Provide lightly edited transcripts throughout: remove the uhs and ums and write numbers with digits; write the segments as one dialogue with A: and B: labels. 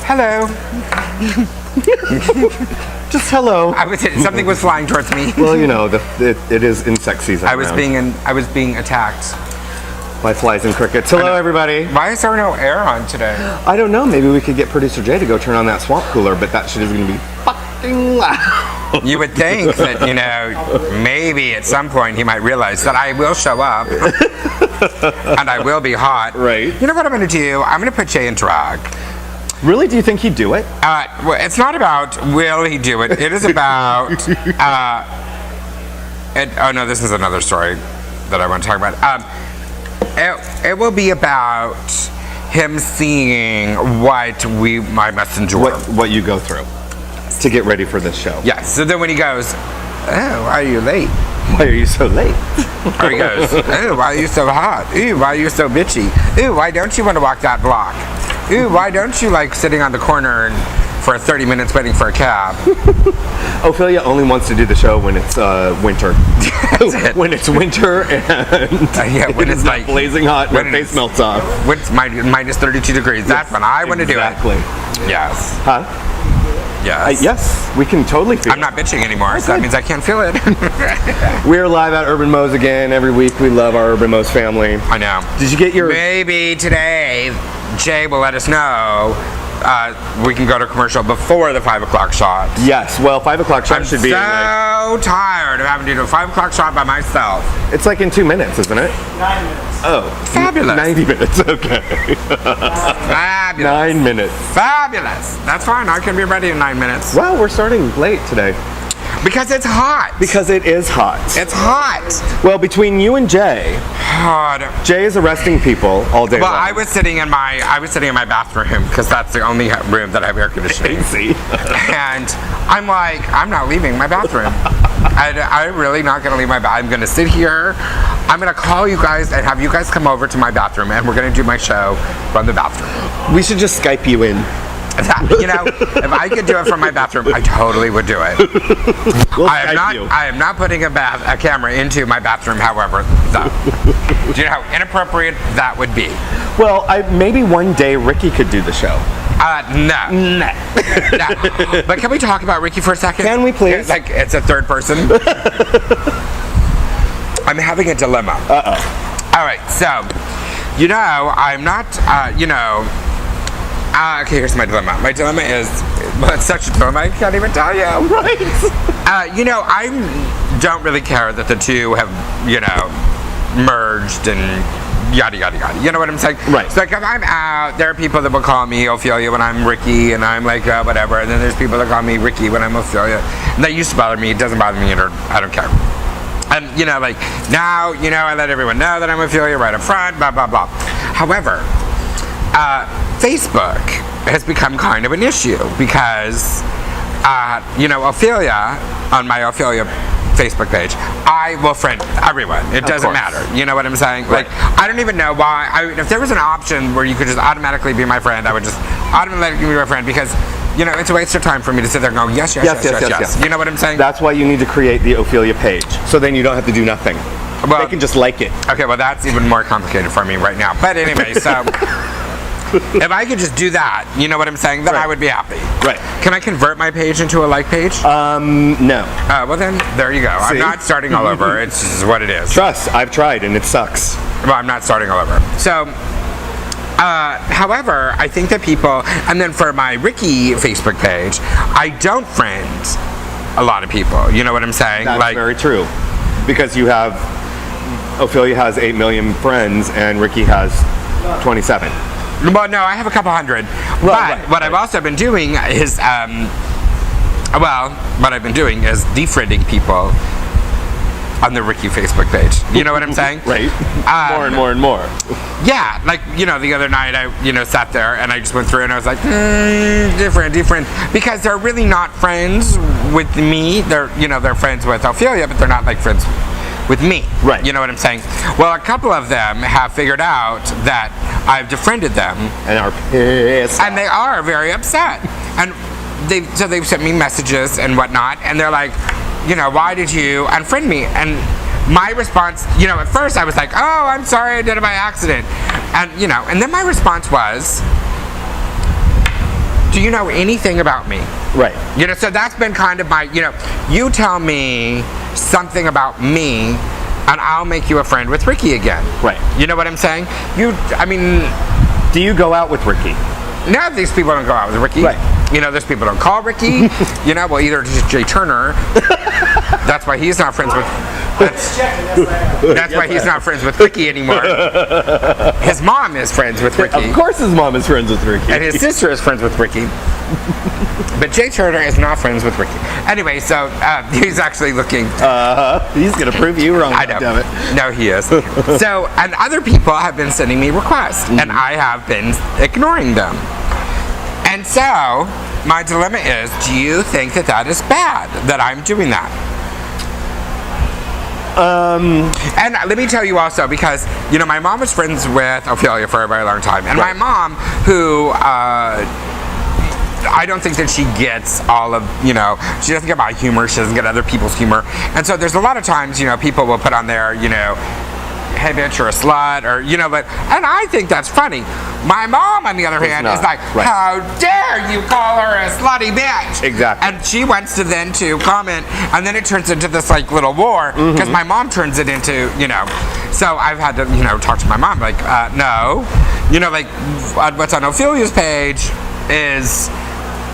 A: Hello.
B: Just hello.
A: Something was flying towards me.
B: Well, you know, it is insect season.
A: I was being attacked
B: by flies and crickets. Hello, everybody.
A: Why is there no air on today?
B: I don't know. Maybe we could get Producer Jay to go turn on that swamp cooler, but that shit is going to be fucking loud.
A: You would think that, you know, maybe at some point he might realize that I will show up and I will be hot.
B: Right.
A: You know what I'm going to do? I'm going to put Jay in drag.
B: Really? Do you think he'd do it?
A: Well, it's not about will he do it. It is about. Oh no, this is another story that I want to talk about. It will be about him seeing what I must endure.
B: What you go through to get ready for this show.
A: Yes. So then when he goes, oh, why are you late?
B: Why are you so late?
A: Or he goes, oh, why are you so hot? Ooh, why are you so bitchy? Ooh, why don't you want to walk that block? Ooh, why don't you like sitting on the corner for 30 minutes waiting for a cab?
B: Ophelia only wants to do the show when it's winter. When it's winter and
A: when it's like
B: blazing hot and her face melts off.
A: When it's minus 32 degrees. That's when I want to do it.
B: Exactly.
A: Yes.
B: Huh?
A: Yes.
B: Yes, we can totally feel it.
A: I'm not bitching anymore, so that means I can't feel it.
B: We're live at Urban Moapos again every week. We love our Urban Moapos family.
A: I know.
B: Did you get your...
A: Maybe today, Jay will let us know we can go to commercial before the 5 o'clock shot.
B: Yes, well, 5 o'clock shot should be in
A: so tired of having to do a 5 o'clock shot by myself.
B: It's like in 2 minutes, isn't it?
C: 9 minutes.
B: Oh.
A: Fabulous.
B: 90 minutes, okay.
A: Fabulous.
B: 9 minutes.
A: Fabulous. That's fine, I can be ready in 9 minutes.
B: Well, we're starting late today.
A: Because it's hot.
B: Because it is hot.
A: It's hot.
B: Well, between you and Jay, Jay is arresting people all day long.
A: Well, I was sitting in my bathroom because that's the only room that I have air conditioning. And I'm like, I'm not leaving my bathroom. I'm really not going to leave my bathroom. I'm going to sit here. I'm going to call you guys and have you guys come over to my bathroom and we're going to do my show from the bathroom.
B: We should just Skype you in.
A: You know, if I could do it from my bathroom, I totally would do it.
B: We'll
A: I am not putting a camera into my bathroom, however. Do you know how inappropriate that would be?
B: Well, maybe one day Ricky could do the show.
A: No. No. But can we talk about Ricky for a second?
B: Can we please?
A: It's a third person. I'm having a dilemma.
B: Uh-oh.
A: All right, so, you know, I'm not, okay, here's my dilemma. My dilemma is, well, it's such a dilemma, I can't even tell you.
B: Right.
A: You know, I don't really care that the two have, you know, merged and yada, yada, yada. You know what I'm saying?
B: Right.
A: So, like, if I'm out, there are people that will call me Ophelia when I'm Ricky, and I'm like, whatever. And then there's people that call me Ricky when I'm Ophelia. And that used to bother me. It doesn't bother me, or I don't care. And, you know, like, now, you know, I let everyone know that I'm Ophelia right up front, blah, blah, blah. However, Facebook has become kind of an issue because, you know, Ophelia, on my Ophelia Facebook page, I will friend everyone. It doesn't matter. You know what I'm saying?
B: Right.
A: Like, I don't even know why. If there was an option where you could just automatically be my friend, I would just automatically be my friend because, you know, it's a waste of time for me to sit there and go, yes. You know what I'm saying?
B: That's why you need to create the Ophelia page. So then you don't have to do nothing. Well, they can just like it.
A: Okay, well, that's even more complicated for me right now. But anyway, so... If I could just do that, you know what I'm saying, then I would be happy.
B: Right.
A: Can I convert my page into a like page?
B: No.
A: Well then, there you go.
B: See?
A: I'm not starting all over. It's just what it is.
B: Trust, I've tried and it sucks.
A: Well, I'm not starting all over. So, however, I think that people, and then for my Ricky Facebook page, I don't friend a lot of people. You know what I'm saying?
B: That's very true. Because you have, Ophelia has 8 million friends and Ricky has 27.
A: Well, no, I have a couple hundred. But what I've also been doing is, defriending people on the Ricky Facebook page. You know what I'm saying?
B: Right. More and more and more.
A: Yeah, like, you know, the other night I, you know, sat there and I just went through and I was like, different. Because they're really not friends with me. They're, you know, they're friends with Ophelia, but they're not like friends with me. Right. You know what I'm saying? Well, a couple of them have figured out that I've defriended them.
B: And are pissed.
A: And they are very upset. And they've sent me messages and whatnot, and they're like, you know, why did you unfriend me? And my response, you know, at first I was like, oh, I'm sorry, I did it by accident. And, you know, and then my response was, do you know anything about me?
B: Right.
A: You know, so that's been kind of my, you tell me something about me, and I'll make you a friend with Ricky again.
B: Right.
A: You know what I'm saying?
B: Do you go out with Ricky?
A: No, these people don't go out with Ricky.
B: Right.
A: You know, there's people don't call Ricky. Either just Jay Turner. That's why he's not friends with. That's why he's not friends with Ricky anymore. His mom is friends with Ricky.
B: Of course, his mom is friends with Ricky,
A: and his sister is friends with Ricky. But Jay Turner is not friends with Ricky. Anyway, so he's actually looking.
B: He's gonna prove you wrong.
A: I know.
B: Damn it.
A: No, he is. So, and other people have been sending me requests, and I have been ignoring them. And so, my dilemma is: do you think that is bad that I'm doing that? And let me tell you also, because my mom was friends with Ophelia for a very long time, and my mom, who I don't think that she gets all of, she doesn't get my humor, she doesn't get other people's humor, and so there's a lot of times, people will put on there, hey bitch, you're a slut, or and I think that's funny. My mom, on the other hand, is like, how dare you call her a slutty bitch?
B: Exactly.
A: And she wants to then comment, and then it turns into this like little war, because my mom turns it into, so I've had to, talk to my mom, like, no, what's on Ophelia's page is,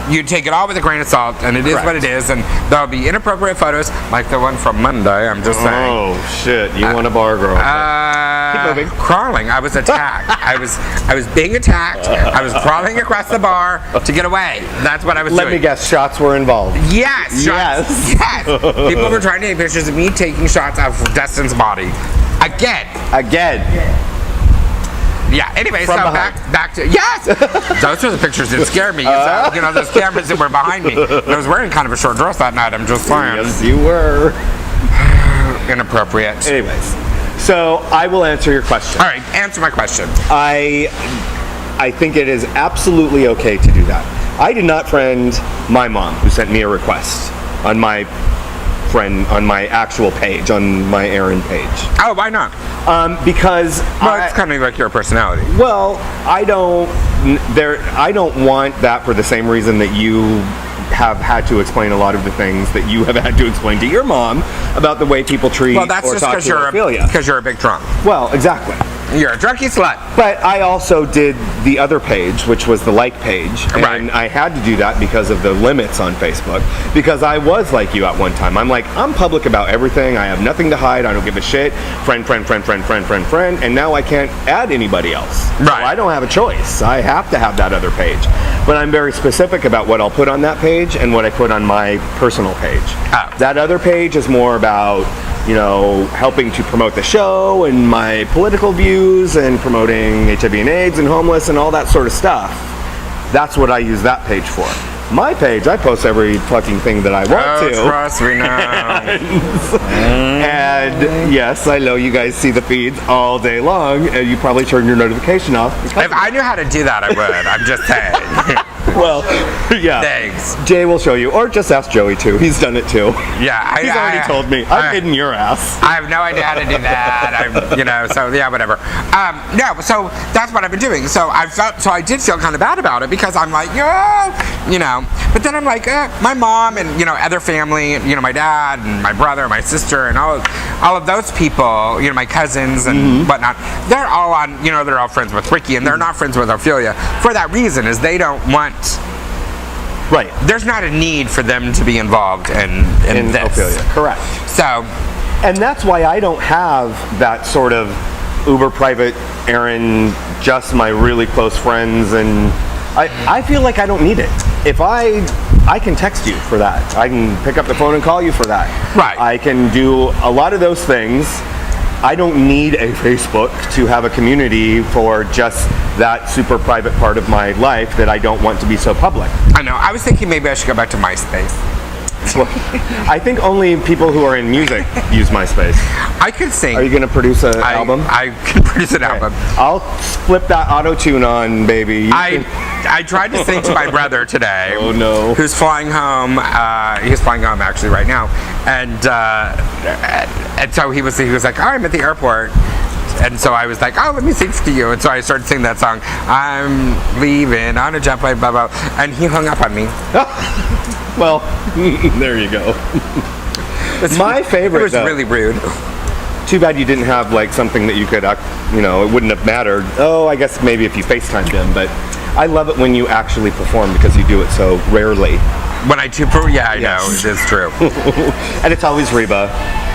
A: you take it all with a grain of salt, and it is what it is, and there'll be inappropriate photos, like the one from Monday, I'm just saying.
B: Oh, shit, you want a bar girl. Keep moving.
A: Crawling, I was attacked. I was being attacked, I was crawling across the bar to get away. That's what I was doing.
B: Let me guess, shots were involved.
A: Yes, shots. Yes. People were trying to take pictures of me taking shots of Destin's body. Again. Yeah, anyway,
B: From
A: so
B: behind.
A: back to, yes! Those were the pictures that scared me. Those cameras that were behind me. I was wearing kind of a short dress that night, I'm just saying.
B: Yes, you were.
A: Inappropriate.
B: Anyways, so I will answer your question.
A: All right, answer my question.
B: I think it is absolutely okay to do that. I did not friend my mom, who sent me a request on my actual page, on my Aaron page.
A: Oh, why not?
B: Because
A: it's kind of like your personality.
B: Well, I don't want that for the same reason that you have had to explain a lot of the things that you have had to explain to your mom about the way people treat or talk to Ophelia.
A: Because you're a big drunk.
B: Well, exactly.
A: You're a drunky slut.
B: But I also did the other page, which was the like page.
A: Right.
B: And I had to do that because of the limits on Facebook. Because I was like you at one time. I'm public about everything. I have nothing to hide. I don't give a shit. Friend. And now I can't add anybody else.
A: Right.
B: So I don't have a choice. I have to have that other page. But I'm very specific about what I'll put on that page and what I put on my personal page.
A: Oh.
B: That other page is more about, helping to promote the show and my political views and promoting HIV and AIDS and homeless and all that sort of stuff. That's what I use that page for. My page, I post every fucking thing that I want to.
A: Trust me now.
B: And yes, I know you guys see the feeds all day long, and you probably turn your notification off.
A: If I knew how to do that, I would. I'm just saying.
B: Well, yeah.
A: Thanks.
B: Jay will show you, or just ask Joey too. He's done it too.
A: Yeah,
B: he's already told me. I've hidden your ass.
A: I have no idea how to do that. So yeah, whatever. No, so that's what I've been doing. So I did feel kind of bad about it because I'm like, but then I'm like, my mom and other family, my dad and my brother, my sister, and all of those people, my cousins and whatnot. They're all on, they're all friends with Ricky, and they're not friends with Ophelia for that reason, is they don't want.
B: Right.
A: There's not a need for them to be involved in this.
B: Ophelia. Correct.
A: So.
B: And that's why I don't have that sort of uber private Aaron, just my really close friends, and I feel like I don't need it. If I can text you for that. I can pick up the phone and call you for that.
A: Right.
B: I can do a lot of those things. I don't need a Facebook to have a community for just that super private part of my life that I don't want to be so public.
A: I know. I was thinking maybe I should go back to MySpace.
B: Well, I think only people who are in music use MySpace.
A: I could sing.
B: Are you going to produce an album?
A: I can produce an album.
B: I'll flip that auto-tune on, baby.
A: I tried to sing to my brother today.
B: Oh, no.
A: Who's flying home. He's flying home, actually, right now. And so he was like, oh, I'm at the airport. And so I was like, oh, let me sing to you. And so I started singing that song. I'm leaving on a jet plane, blah, blah. And he hung up on me.
B: Well, there you go. My favorite,
A: It was really rude.
B: Too bad you didn't have like something that you could, it wouldn't have mattered. Oh, I guess maybe if you FaceTimed him, but I love it when you actually perform because you do it so rarely.
A: When I do, yeah, I know, it is true.
B: And it's always Reba,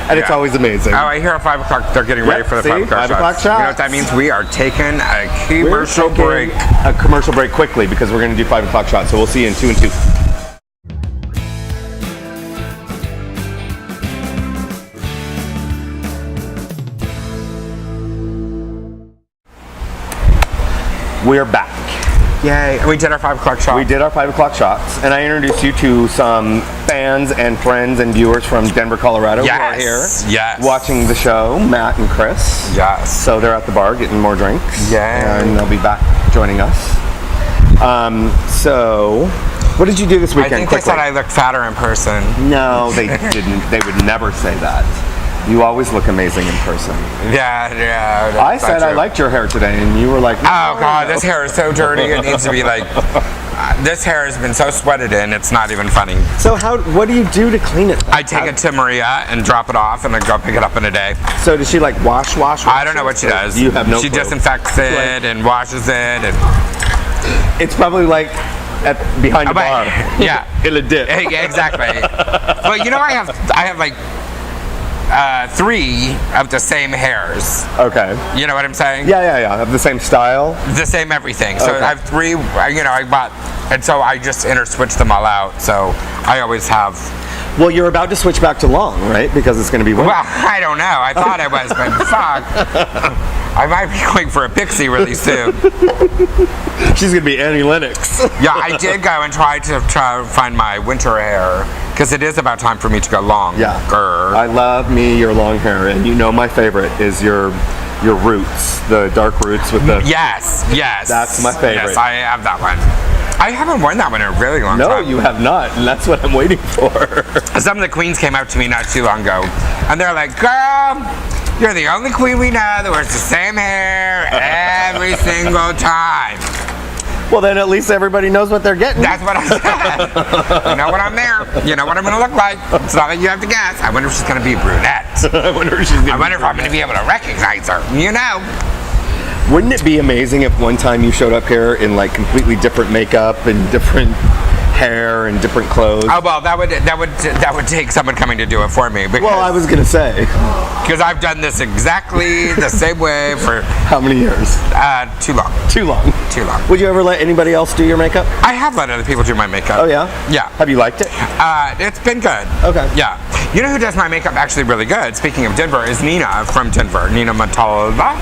B: and it's always amazing.
A: Oh, I hear at 5 o'clock they're getting ready for the 5 o'clock
B: 5 o'clock
A: shots.
B: shots.
A: You know what that means? We are taking a commercial break.
B: A commercial break quickly because we're going to do 5 o'clock shots. So we'll see you in 2 and 2. We're back.
A: Yay. And we did our 5 o'clock shots.
B: We did our 5 o'clock shots, and I introduced you to some fans and friends and viewers from Denver, Colorado who are here watching the show, Matt and Chris.
A: Yes.
B: So they're at the bar getting more drinks.
A: Yeah.
B: And they'll be back joining us. So, what did you do this weekend?
A: I think they said I looked fatter in person.
B: No, they didn't. They would never say that. You always look amazing in person.
A: Yeah.
B: I said I liked your hair today, and you were like, no,
A: oh, God, this hair is so dirty. It needs to be like, this hair has been so sweated in, it's not even funny.
B: So what do you do to clean it?
A: I take it to Maria and drop it off, and then go pick it up in a day.
B: So does she like wash?
A: I don't know what she does.
B: You have no
A: She
B: clue.
A: disinfects it and washes it. And
B: it's probably like behind the bar.
A: Yeah.
B: In a dip.
A: Exactly. But you know, I have like 3 of the same hairs.
B: Okay.
A: You know what I'm saying?
B: Yeah. Of the same style?
A: The same everything. So
B: Okay.
A: I have 3, I bought, and so I just interswitch them all out. So I always have.
B: Well, you're about to switch back to long, right? Because it's going to be winter.
A: Well, I don't know. I thought I was, but fuck. I might be going for a pixie really soon.
B: She's going to be Annie Lennox.
A: Yeah, I did go and try to find my winter hair, because it is about time for me to go long.
B: Yeah. I love me your long hair, and you know my favorite is your roots, the dark roots with the...
A: Yes.
B: That's my favorite.
A: Yes, I have that one. I haven't worn that one in a really long time.
B: No, you have not, and that's what I'm waiting for.
A: Some of the queens came out to me not too long ago, and they're like, girl, you're the only queen we know that wears the same hair every single time.
B: Well, then at least everybody knows what they're getting.
A: That's what I said. You know when I'm there. You know what I'm going to look like. It's not like you have to guess. I wonder if she's going to be a brunette. I wonder if I'm going to be able to recognize her. You know.
B: Wouldn't it be amazing if one time you showed up here in like completely different makeup and different hair and different clothes?
A: Oh well, that would take someone coming to do it for me.
B: Well, I was gonna say
A: because I've done this exactly the same way for
B: how many years?
A: Too long.
B: Too long. Would you ever let anybody else do your makeup?
A: I have let other people do my makeup.
B: Oh yeah.
A: Yeah.
B: Have you liked it?
A: It's been good.
B: Okay.
A: Yeah. You know who does my makeup actually really good? Speaking of Denver, is Nina from Denver. Nina Matalva.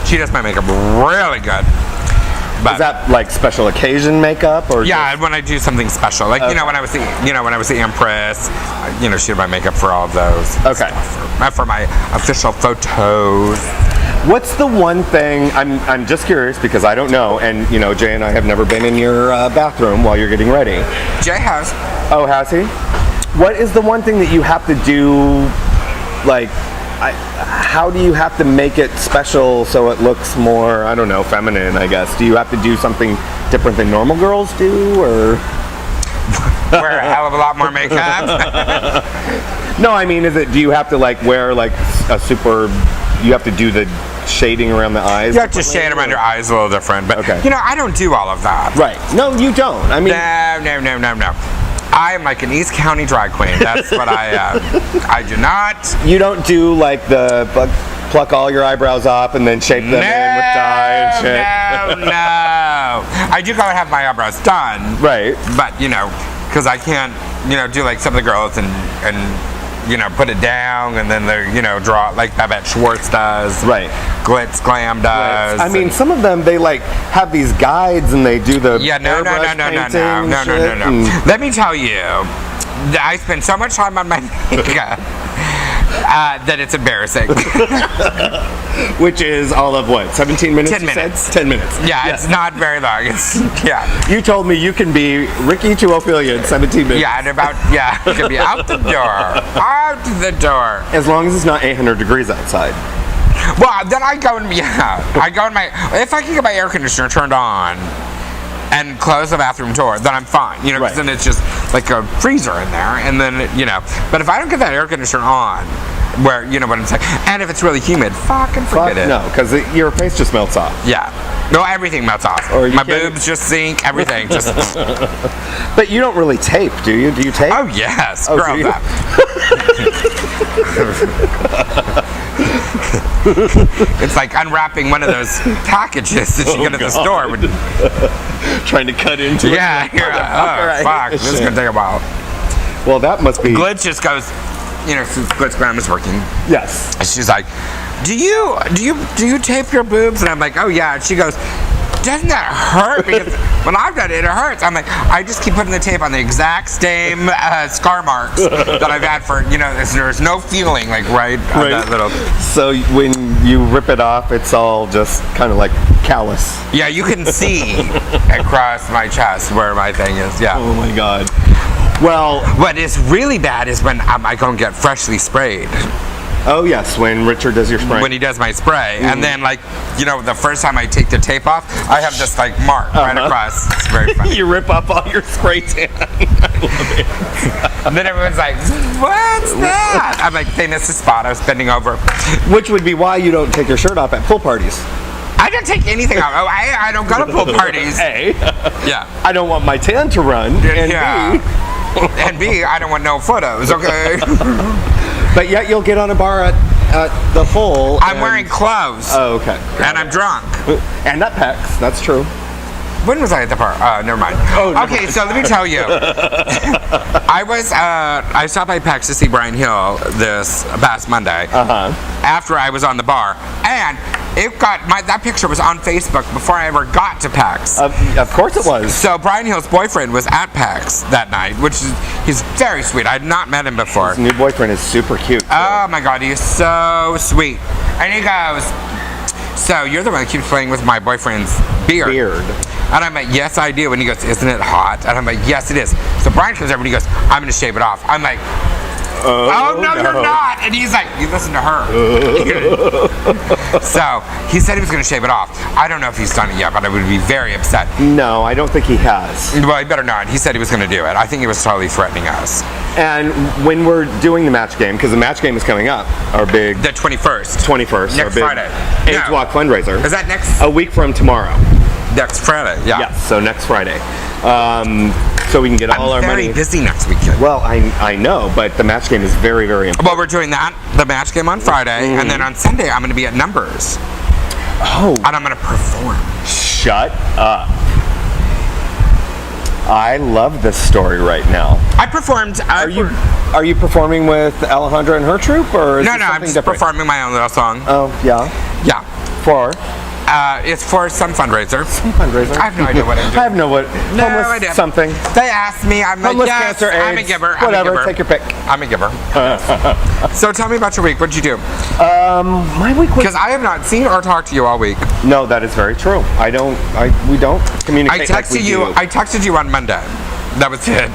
A: She does my makeup really good. But
B: is that like special occasion makeup or?
A: Yeah,
B: just...
A: when I do something special, like when I was the Empress, she did my makeup for all of those.
B: Okay.
A: For my official photos.
B: What's the one thing I'm just curious because I don't know, and Jay and I have never been in your bathroom while you're getting ready.
A: Jay has.
B: Oh, has he? What is the one thing that you have to do? Like, how do you have to make it special so it looks more, I don't know, feminine, I guess? Do you have to do something different than normal girls do, or?
A: Wear a hell of a lot more makeup.
B: No, I mean, do you have to like wear like a super, you have to do the shading around the eyes?
A: You have to shade around your eyes a little different, but
B: okay.
A: I don't do all of that.
B: Right. No, you don't. I mean.
A: No. I am like an East County drag queen. That's what I am. I do not.
B: You don't do like the pluck all your eyebrows up and then shape them in with dye and shit.
A: No. I do go and have my eyebrows done.
B: Right.
A: But, because I can't, do like some of the girls and put it down and then they're, draw it like Babette Schwartz does.
B: Right.
A: Glitz Glam does.
B: I mean, some of them, they like have these guides and they do the
A: No. Let me tell you, I spend so much time on my makeup. that it's embarrassing.
B: Which is all of what? 17 minutes?
A: 10 minutes.
B: 10 minutes.
A: Yeah, it's not very long. It's, yeah.
B: You told me you can be Ricky to Ophelia in 17 minutes.
A: Yeah, and it could be out the door. Out the door.
B: As long as it's not 800 degrees outside.
A: Well, then I go in my, if I can get my air conditioner turned on and close the bathroom door, then I'm fine. You know, because then it's just like a freezer in there, and then, but if I don't get that air conditioner on, where, you know what I'm saying, and if it's really humid, fucking forget it.
B: No, because your face just melts off.
A: Yeah. No, everything melts off. My boobs just sink, everything just...
B: But you don't really tape, do you? Do you tape?
A: Oh, yes. Oh, girl, that. It's like unwrapping one of those packages that you get at the store.
B: Trying to cut into it.
A: Yeah. Fuck. This is going to take a while.
B: Well, that must be...
A: Glitch just goes... since Glit's grandma's working.
B: Yes.
A: She's like, do you tape your boobs? And I'm like, oh yeah. And she goes, doesn't that hurt? Because when I've done it, it hurts. I'm like, I just keep putting the tape on the exact same scar marks that I've had for, there's no feeling, like, right on that little.
B: So when you rip it off, it's all just kind of like callus.
A: Yeah, you can see across my chest where my thing is, yeah.
B: Oh my God. Well,
A: what is really bad is when I go and get freshly sprayed.
B: Oh yes, when Richard does your spray.
A: When he does my spray, and then the first time I take the tape off, I have this mark right across. It's very funny.
B: You rip up all your spray tan. I love it.
A: And then everyone's like, "What's that?" I'm like, "They missed the spot. I was bending over."
B: Which would be why you don't take your shirt off at pool parties.
A: I don't take anything off. Oh, I don't go to pool parties.
B: A.
A: Yeah.
B: I don't want my tan to run. And B.
A: And B, I don't want no photos. Okay.
B: But yet you'll get on a bar at the Hole.
A: I'm wearing clothes.
B: Oh, okay.
A: And I'm drunk.
B: And at Pecs, that's true.
A: When was I at the bar? Never mind. Okay, so let me tell you. I stopped by Pecs to see Brian Hill this past Monday. After I was on the bar, and that picture was on Facebook before I ever got to Pecs.
B: Of course it was.
A: So Brian Hill's boyfriend was at Pecs that night, he's very sweet. I had not met him before.
B: His new boyfriend is super cute.
A: Oh my God, he is so sweet. And he goes, "So you're the one that keeps playing with my boyfriend's beard." And I'm like, "Yes, I do." And he goes, "Isn't it hot?" And I'm like, "Yes, it is." So Brian comes over and he goes, "I'm going to shave it off." I'm like, "Oh, no, you're not." And he's like, "You listen to her." So he said he was going to shave it off. I don't know if he's done it yet, but I would be very upset.
B: No, I don't think he has.
A: Well, he better not. He said he was going to do it. I think he was totally threatening us.
B: And when we're doing the match game, because the match game is coming up, our big...
A: The 21st.
B: 21st.
A: Next Friday.
B: AIDS Walk fundraiser.
A: Is that next?
B: A week from tomorrow.
A: Next Friday, yeah.
B: Yes, so next Friday. So we can get all our money.
A: I'm very busy next weekend.
B: Well, I know, but the match game is very, very important.
A: Well, we're doing the match game on Friday, and then on Sunday I'm going to be at Numbers.
B: Oh.
A: And I'm going to perform.
B: Shut up. I love this story right now.
A: I performed.
B: Are you performing with Alejandra and her troupe, or is
A: No, I'm just performing my own little song.
B: Oh, yeah?
A: Yeah.
B: For?
A: It's for some fundraiser.
B: Some fundraiser?
A: I have no idea what I'm doing.
B: I have no homeless
A: idea.
B: Something.
A: They asked me. I'm
B: homeless,
A: like, yes,
B: cancer, AIDS,
A: I'm a giver.
B: Whatever, take your pick.
A: I'm a giver. So tell me about your week. What did you do?
B: My week was...
A: Because I have not seen or talked to you all week.
B: No, that is very true. We don't communicate like we do.
A: I texted you on Monday. That was it.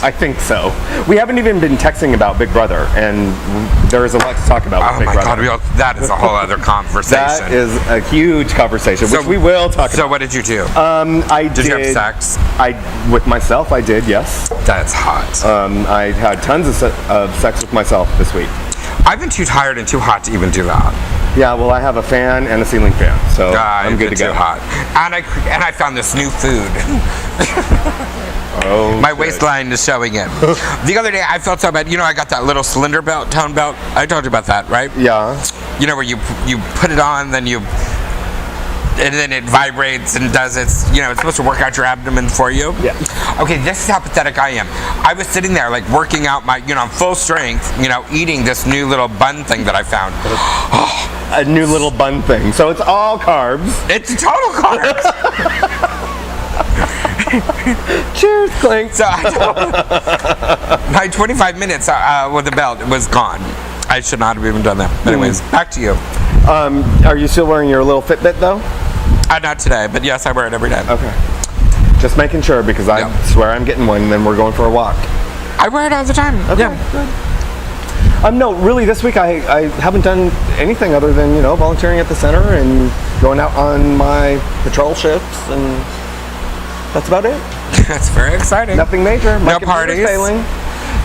B: I think so. We haven't even been texting about Big Brother, and there is a lot to talk about with Big Brother.
A: God, that is a whole other conversation.
B: That is a huge conversation, which we will talk about.
A: So what did you do?
B: Did
A: you have sex?
B: With myself, I did, yes.
A: That's hot.
B: I had tons of sex with myself this week.
A: I've been too tired and too hot to even do that.
B: Yeah, well, I have a fan and a ceiling fan, so I'm good to go.
A: Too hot. And I found this new food.
B: Oh,
A: my waistline is showing it. The other day I felt so bad. I got that little cylinder belt, tone belt. I told you about that, right?
B: Yeah.
A: Where you put it on, and then it vibrates and does its, it's supposed to work out your abdomen for you.
B: Yeah.
A: Okay, this is how pathetic I am. I was sitting there working out my, full strength, eating this new little bun thing that I found.
B: A new little bun thing. So it's all carbs.
A: It's total carbs.
B: Cheers, Clink.
A: So my 25 minutes with the belt was gone. I should not have even done that. Anyways, back to you.
B: Are you still wearing your little Fitbit though?
A: Not today, but yes, I wear it every day.
B: Okay. Just making sure because I swear I'm getting one and then we're going for a walk.
A: I wear it all the time.
B: Okay, good. No, really this week I haven't done anything other than, volunteering at the center and going out on my patrol shifts, and that's about it.
A: That's very exciting.
B: Nothing major. My
A: no parties?
B: failing.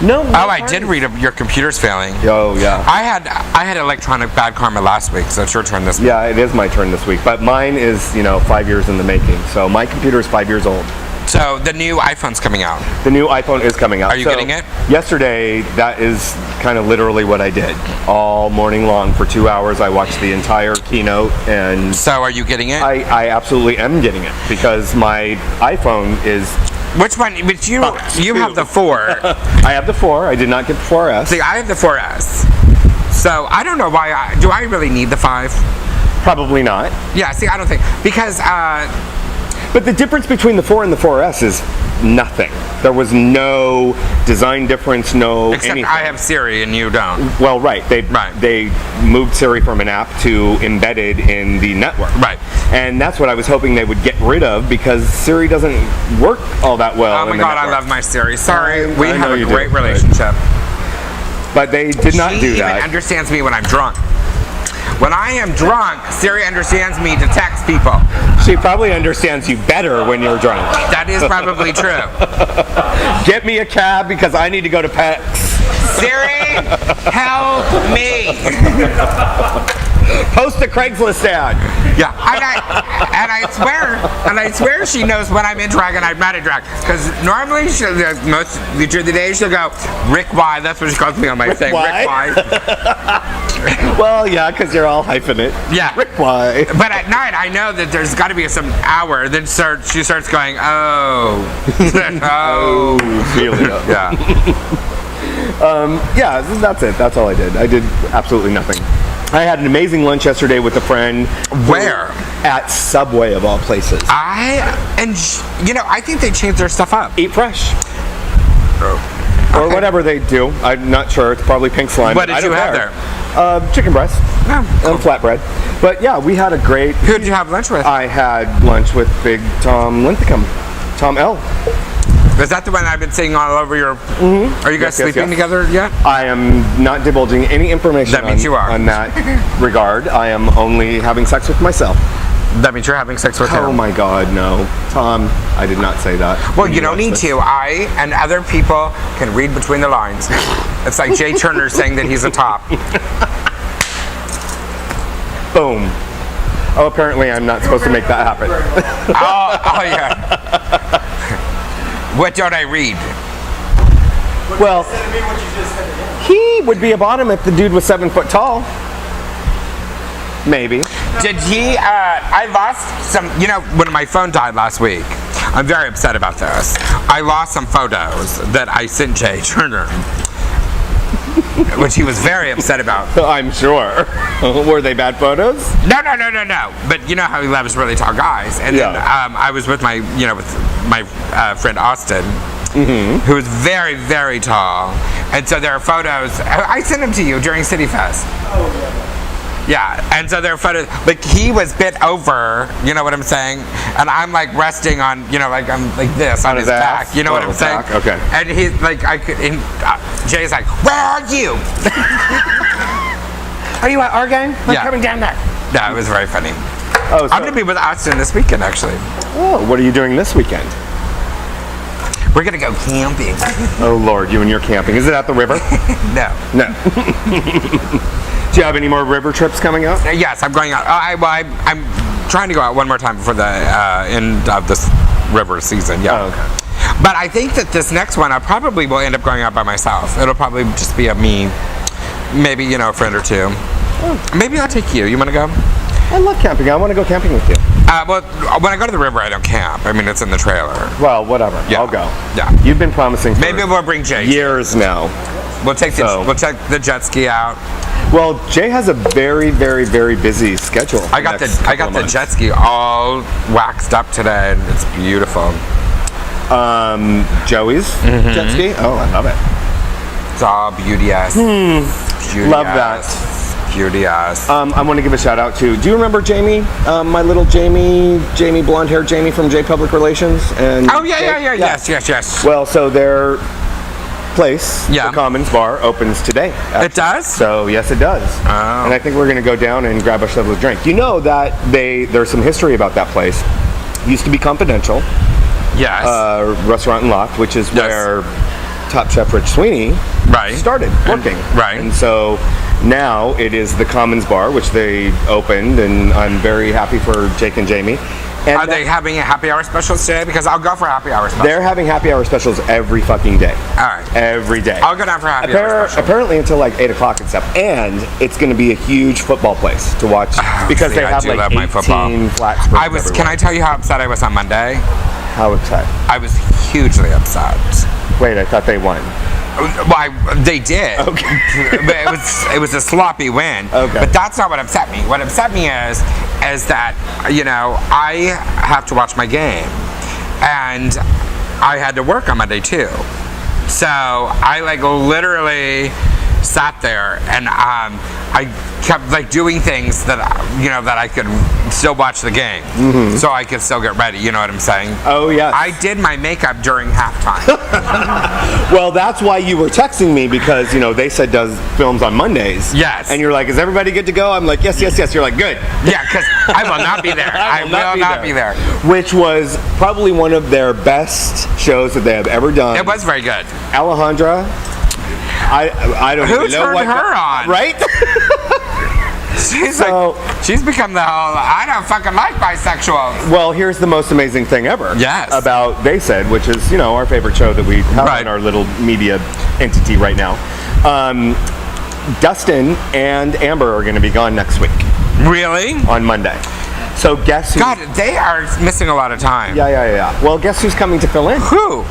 B: No
A: I
B: parties.
A: did read your computer's failing.
B: Oh, yeah.
A: I had electronic bad karma last week, so it's your turn this week.
B: Yeah, it is my turn this week, but mine is, 5 years in the making. So my computer is 5 years old.
A: So the new iPhone's coming out.
B: The new iPhone is coming out.
A: Are you getting it?
B: Yesterday, that is kind of literally what I did. All morning long for 2 hours, I watched the entire keynote, and...
A: So are you getting it?
B: I absolutely am getting it, because my iPhone is...
A: Which one? But you have the 4.
B: I have the 4. I did not get the 4S.
A: See, I have the 4S. So I don't know why do I really need the 5?
B: Probably not.
A: Yeah, see, I don't think. Because...
B: But the difference between the 4 and the 4S is nothing. There was no design difference, no
A: Except
B: anything.
A: I have Siri and you don't.
B: Well, right. They moved Siri from an app to embedded in the network.
A: Right.
B: And that's what I was hoping they would get rid of, because Siri doesn't work all that well.
A: Oh my God, I love my Siri. Sorry, we have a great
B: do,
A: relationship.
B: But they did not do that.
A: She even understands me when I'm drunk. When I am drunk, Siri understands me to text people.
B: She probably understands you better when you're drunk.
A: That is probably true.
B: Get me a cab because I need to go to Pecs.
A: Siri, help me.
B: Post a Craigslist ad.
A: Yeah, and I swear she knows when I'm in drag and I'm not in drag. Because normally, during the day, she'll go, Rick Y. That's what she calls me on my thing.
B: Y?
A: Rick Y.
B: Well, yeah, because you're all hyphenate.
A: Yeah.
B: Rick Y.
A: But at night, I know that there's got to be some hour. Then she starts going, oh. Oh.
B: Ophelia.
A: Yeah.
B: Yeah, that's it. That's all I did. I did absolutely nothing. I had an amazing lunch yesterday with a friend.
A: Where?
B: At Subway, of all places.
A: I think they changed their stuff up.
B: Eat fresh. Or whatever they do. I'm not sure. It's probably pink slime.
A: What did you have there?
B: Chicken breast.
A: Oh, cool.
B: And flatbread. But yeah, we had a great...
A: Who did you have lunch with?
B: I had lunch with Big Tom Linthicum. Tom L.
A: Is that the one I've been seeing all over your... Mm-hmm. Are you guys sleeping together yet?
B: I am not divulging any information
A: that means you are.
B: On that regard. I am only having sex with myself.
A: That means you're having sex with him.
B: Oh my God, no. Tom, I did not say that.
A: Well, you don't need to. I and other people can read between the lines. It's like Jay Turner saying that he's a top.
B: Boom. Oh, apparently I'm not supposed to make that happen.
A: Oh yeah. What don't I read?
B: Well, he would be a bottom if the dude was 7 foot tall. Maybe.
A: Did he, I lost some, when my phone died last week, I'm very upset about this. I lost some photos that I sent Jay Turner, which he was very upset about.
B: I'm sure. Were they bad photos?
A: No. But you know how he loves really tall guys. And then I was with my, friend Austin, who is very, very tall. And so there are photos. I sent them to you during City Fest. Oh, yeah. Yeah, and so there are photos, like he was bit over, you know what I'm saying? And I'm like resting on, like I'm like this on his back, you know what I'm saying?
B: Back? Okay.
A: And he's like, Jay's like, where are you? Are you at our game? I'm coming down there. Yeah, it was very funny. Oh, so I'm gonna be with Austin this weekend, actually.
B: Oh, what are you doing this weekend?
A: We're gonna go camping.
B: Oh Lord, you and your camping. Is it at the river?
A: No.
B: Do you have any more river trips coming up?
A: Yes, I'm going out. I'm trying to go out one more time before the end of this river season. Yeah.
B: Oh, okay.
A: But I think that this next one, I probably will end up going out by myself. It'll probably just be me, maybe a friend or two. Oh. Maybe I'll take you. You want to go?
B: I love camping. I want to go camping with you.
A: Well, when I go to the river, I don't camp. I mean, it's in the trailer.
B: Well, whatever.
A: Yeah.
B: I'll go.
A: Yeah.
B: You've been promising for
A: maybe we'll bring Jay.
B: Years now.
A: We'll take the jet ski out.
B: Well, Jay has a very, very, very busy schedule.
A: I got the jet ski all waxed up today, and it's beautiful.
B: Joey's jet ski. Oh, I love it.
A: It's all beauty-ass. Cutie
B: Love
A: ass. Cutie ass.
B: I want to give a shout out to. Do you remember Jamie? My little Jamie, blonde haired Jamie from J Public Relations. And
A: oh yeah. Yes.
B: Well, so their place, the
A: Yeah.
B: Commons Bar, opens today. Actually.
A: It does?
B: So yes, it does.
A: Oh.
B: And I think we're going to go down and grab ourselves a drink. You know that there's some history about that place. It used to be Confidential.
A: Yes.
B: Restaurant and Loft, which is
A: Yes.
B: where Top Chef Rich Sweeney started working.
A: Right.
B: And so now it is the Commons Bar, which they opened, and I'm very happy for Jake and Jamie. And
A: Are they having a happy hour specials today? Because I'll go for happy hour specials.
B: they're having happy hour specials every fucking day.
A: All right.
B: Every day.
A: I'll go down for happy hour special.
B: Apparently until like 8 o'clock and stuff. And it's going to be a huge football place to watch because they have like 18 flat screens
A: Can I tell you how upset I was on Monday?
B: How upset?
A: I was hugely upset.
B: Wait, I thought they won.
A: Well, they did.
B: Okay.
A: But it was a sloppy win.
B: Okay.
A: But that's not what upset me. What upset me is that, you know, I have to watch my game. And I had to work on Monday too. So I like literally sat there and I kept like doing things that, you know, that I could still watch the game. Mm-hmm. So I could still get ready, you know what I'm saying?
B: Oh, yes.
A: I did my makeup during halftime.
B: Well, that's why you were texting me because, you know, they said does films on Mondays.
A: Yes.
B: And you're like, is everybody good to go? I'm like, yes. You're like, good.
A: Yeah, because I will not be there. I will not be there.
B: Which was probably one of their best shows that they have ever done.
A: It was very good.
B: Alejandra, I don't even know what.
A: Who turned her on?
B: Right?
A: She's become the whole, I don't fucking like bisexuals.
B: Well, here's the most amazing thing ever.
A: Yes.
B: About They Said, which is, you know, our favorite show that we have in our little media entity right now. Dustin and Amber are going to be gone next week.
A: Really?
B: On Monday. So guess who?
A: God, they are missing a lot of time.
B: Yeah. Well, guess who's coming to fill in?
A: Who?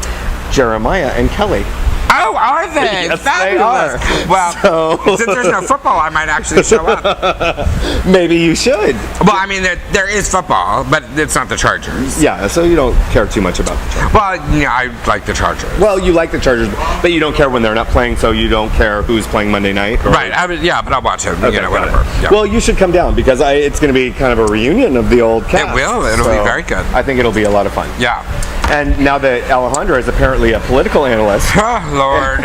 B: Jeremiah and Kelly.
A: Oh, are they?
B: Yes,
A: fabulous.
B: they are.
A: Well, since there's no football, I might actually show up.
B: Maybe you should.
A: Well, I mean, there is football, but it's not the Chargers.
B: Yeah, so you don't care too much about the Chargers.
A: Well, yeah, I like the Chargers.
B: Well, you like the Chargers, but you don't care when they're not playing, so you don't care who's playing Monday night? Or...
A: Right, but I'll watch it,
B: okay,
A: you know, whatever. Yeah.
B: Well, you should come down, because it's going to be kind of a reunion of the old cast.
A: It will. It'll be very good.
B: I think it'll be a lot of fun.
A: Yeah.
B: And now that Alejandra is apparently a political analyst.
A: Oh, Lord.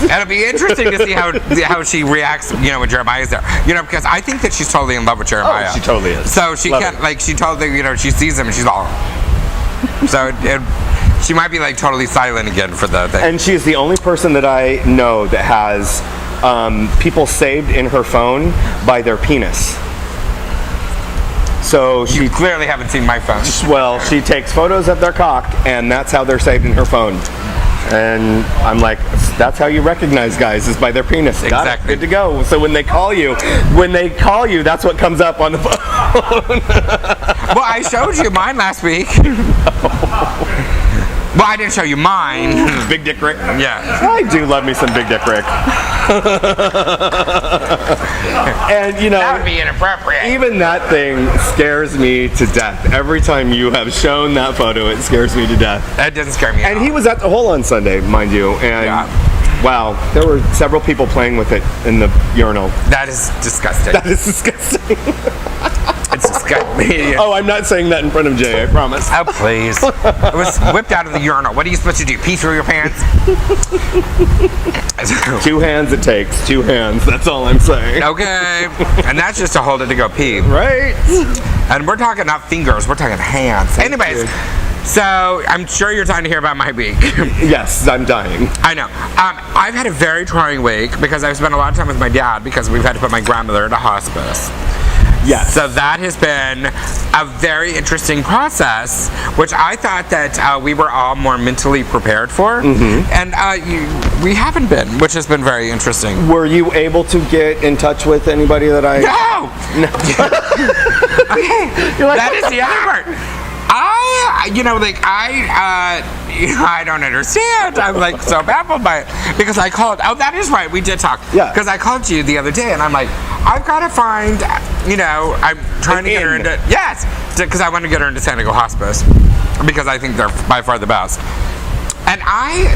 A: It'll be interesting to see how she reacts, you know, when Jeremiah is there. You know, because I think that she's totally in love with Jeremiah.
B: Oh, she totally is.
A: So she can't, like, she totally, you know, she sees him and she's all... So she might be, like, totally silent again for the thing.
B: And she's the only person that I know that has people saved in her phone by their penis. So
A: you clearly haven't seen my phone.
B: Well, she takes photos of their cock, and that's how they're saved in her phone. And I'm like, that's how you recognize guys, is by their penis.
A: Exactly.
B: Good to go. So when they call you, that's what comes up on the phone.
A: Well, I showed you mine last week. Well, I didn't show you mine.
B: Big Dick Rick?
A: Yeah.
B: I do love me some Big Dick Rick. And, you know...
A: That would be inappropriate.
B: Even that thing scares me to death. Every time you have shown that photo, it scares me to death.
A: That doesn't scare me at all.
B: And he was at the hole on Sunday, mind you. And wow, there were several people playing with it in the urinal.
A: That is disgusting.
B: That is disgusting.
A: It's disgusting.
B: Oh, I'm not saying that in front of Jay, I promise.
A: Oh, please. It was whipped out of the urinal. What are you supposed to do? Pee through your pants?
B: 2 hands it takes. 2 hands. That's all I'm saying.
A: Okay. And that's just to hold it to go pee.
B: Right.
A: And we're talking not fingers. We're talking hands. Anyways. So, I'm sure you're dying to hear about my week.
B: Yes, I'm dying.
A: I know. I've had a very trying week because I've spent a lot of time with my dad because we've had to put my grandmother into hospice.
B: Yes.
A: So that has been a very interesting process, which I thought that we were all more mentally prepared for. Mm-hmm. And we haven't been, which has been very interesting.
B: Were you able to get in touch with anybody that I...
A: No! Okay, that is the other part. I don't understand. I'm like so baffled by it because I called. Oh, that is right. We did talk.
B: Yeah.
A: Because I called you the other day, and I'm like, I've got to find. You know, I'm trying to get her into. Yes, because I want to get her into San Diego Hospice because I think they're by far the best. And I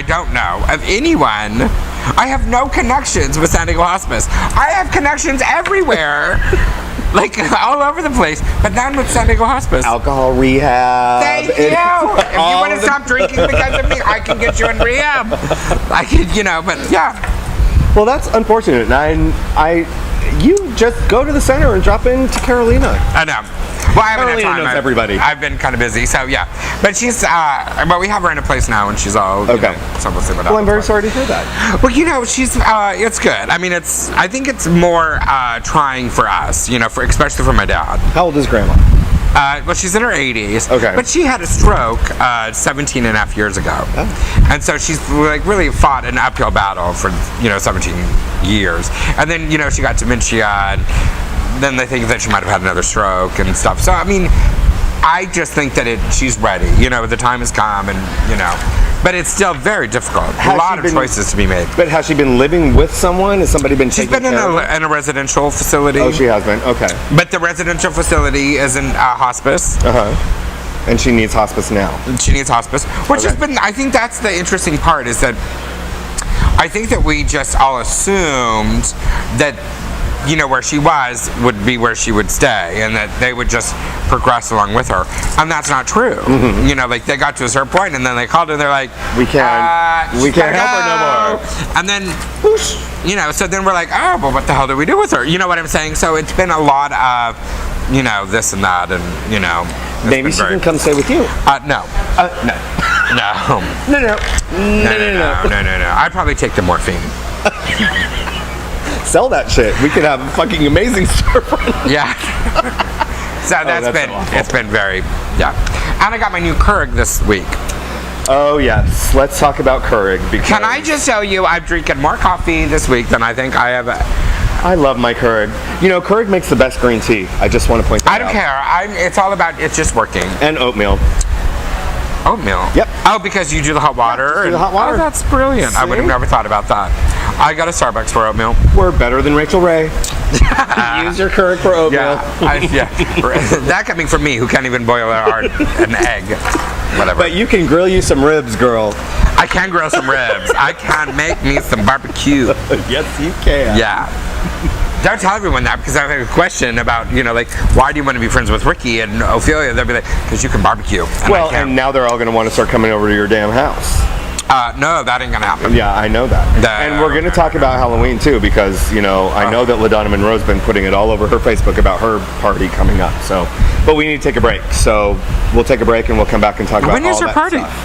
A: don't know of anyone. I have no connections with San Diego Hospice. I have connections everywhere. Like all over the place, but none with San Diego Hospice.
B: Alcohol rehab.
A: Thank you. If you want to stop drinking because of me, I can get you in rehab. I could, but yeah.
B: Well, that's unfortunate. You just go to the center and drop into Carolina.
A: I know. Well, I haven't had
B: Carolina
A: time.
B: knows everybody.
A: I've been kind of busy, so yeah. But she's, but we have her in a place now, and she's all
B: okay.
A: So we'll see what happens.
B: Well, I'm very sorry to hear that.
A: Well, she's, it's good. I mean, I think it's more trying for us, especially for my dad.
B: How old is Grandma?
A: Well, she's in her 80s.
B: Okay.
A: But she had a stroke 17 and a half years ago. Oh. And so she's really fought an uphill battle for, 17 years. And then, she got dementia, and then they think that she might have had another stroke and stuff. So, I mean, I just think that she's ready. The time has come, and, But it's still very difficult. A lot of choices to be made.
B: But has she been living with someone? Has somebody been taking care of her?
A: She's been in a residential facility.
B: Oh, she has been? Okay.
A: But the residential facility is in hospice.
B: Uh-huh. And she needs hospice now.
A: She needs hospice. Which has been, I think that's the interesting part, is that I think that we just all assumed that where she was would be where she would stay, and that they would just progress along with her. And that's not true. Mm-hmm. They got to a certain point, and then they called her, and they're like,
B: we can't help her no more.
A: And then, whoosh, so then we're like, oh, well, what the hell do we do with her? You know what I'm saying? So it's been a lot of, this and that, and,
B: Maybe she can come stay with you.
A: No.
B: No.
A: No. I'd probably take the morphine.
B: Sell that shit. We could have a fucking amazing storefront.
A: Yeah. So it's been very, yeah. And I got my new Keurig this week.
B: Oh yes, let's talk about Keurig.
A: Can I just tell you, I'm drinking more coffee this week than I think I have.
B: I love my Keurig. Keurig makes the best green tea. I just want to point that out.
A: I don't care. It's all about, it's just working.
B: And oatmeal.
A: Oatmeal?
B: Yep.
A: Oh, because you do the hot water?
B: Do the hot water.
A: Oh, that's brilliant.
B: See?
A: I would have never thought about that. I got a Starbucks for oatmeal.
B: We're better than Rachel Ray. Use your Keurig for oatmeal.
A: Yeah. That coming from me, who can't even boil an egg. Whatever.
B: But you can grill you some ribs, girl.
A: I can grill some ribs. I can make me some barbecue.
B: Yes, you can.
A: Yeah. Don't tell everyone that, because I have a question about, why do you want to be friends with Ricky and Ophelia? They'll be like, because you can barbecue.
B: And now they're all going to want to start coming over to your damn house.
A: No, that ain't going to happen.
B: Yeah, I know that. And we're going to talk about Halloween, too, because, I know that LaDonna Monroe's been putting it all over her Facebook about her party coming up. So, but we need to take a break. So we'll take a break and we'll come back and talk about all that stuff.
A: When is your party?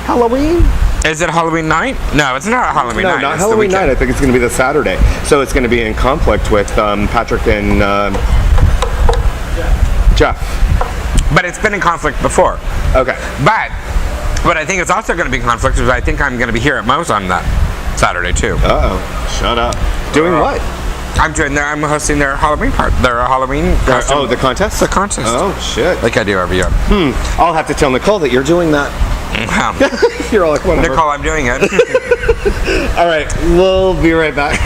B: Halloween?
A: Is it Halloween night? No, it's not Halloween night.
B: No, not Halloween night. I think it's going to be the Saturday. So it's going to be in conflict with Patrick and Jeff.
A: But it's been in conflict before.
B: Okay.
A: But I think it's also going to be in conflict because I think I'm going to be here at Mo's on that Saturday too.
B: Uh-oh. Shut up. Doing what?
A: I'm hosting their Halloween part. Their Halloween costume.
B: Oh, the contest?
A: The contest.
B: Oh, shit.
A: Like I do every year.
B: I'll have to tell Nicole that you're doing that. You're all like, whatever.
A: Nicole, I'm doing it.
B: All right, we'll be right back.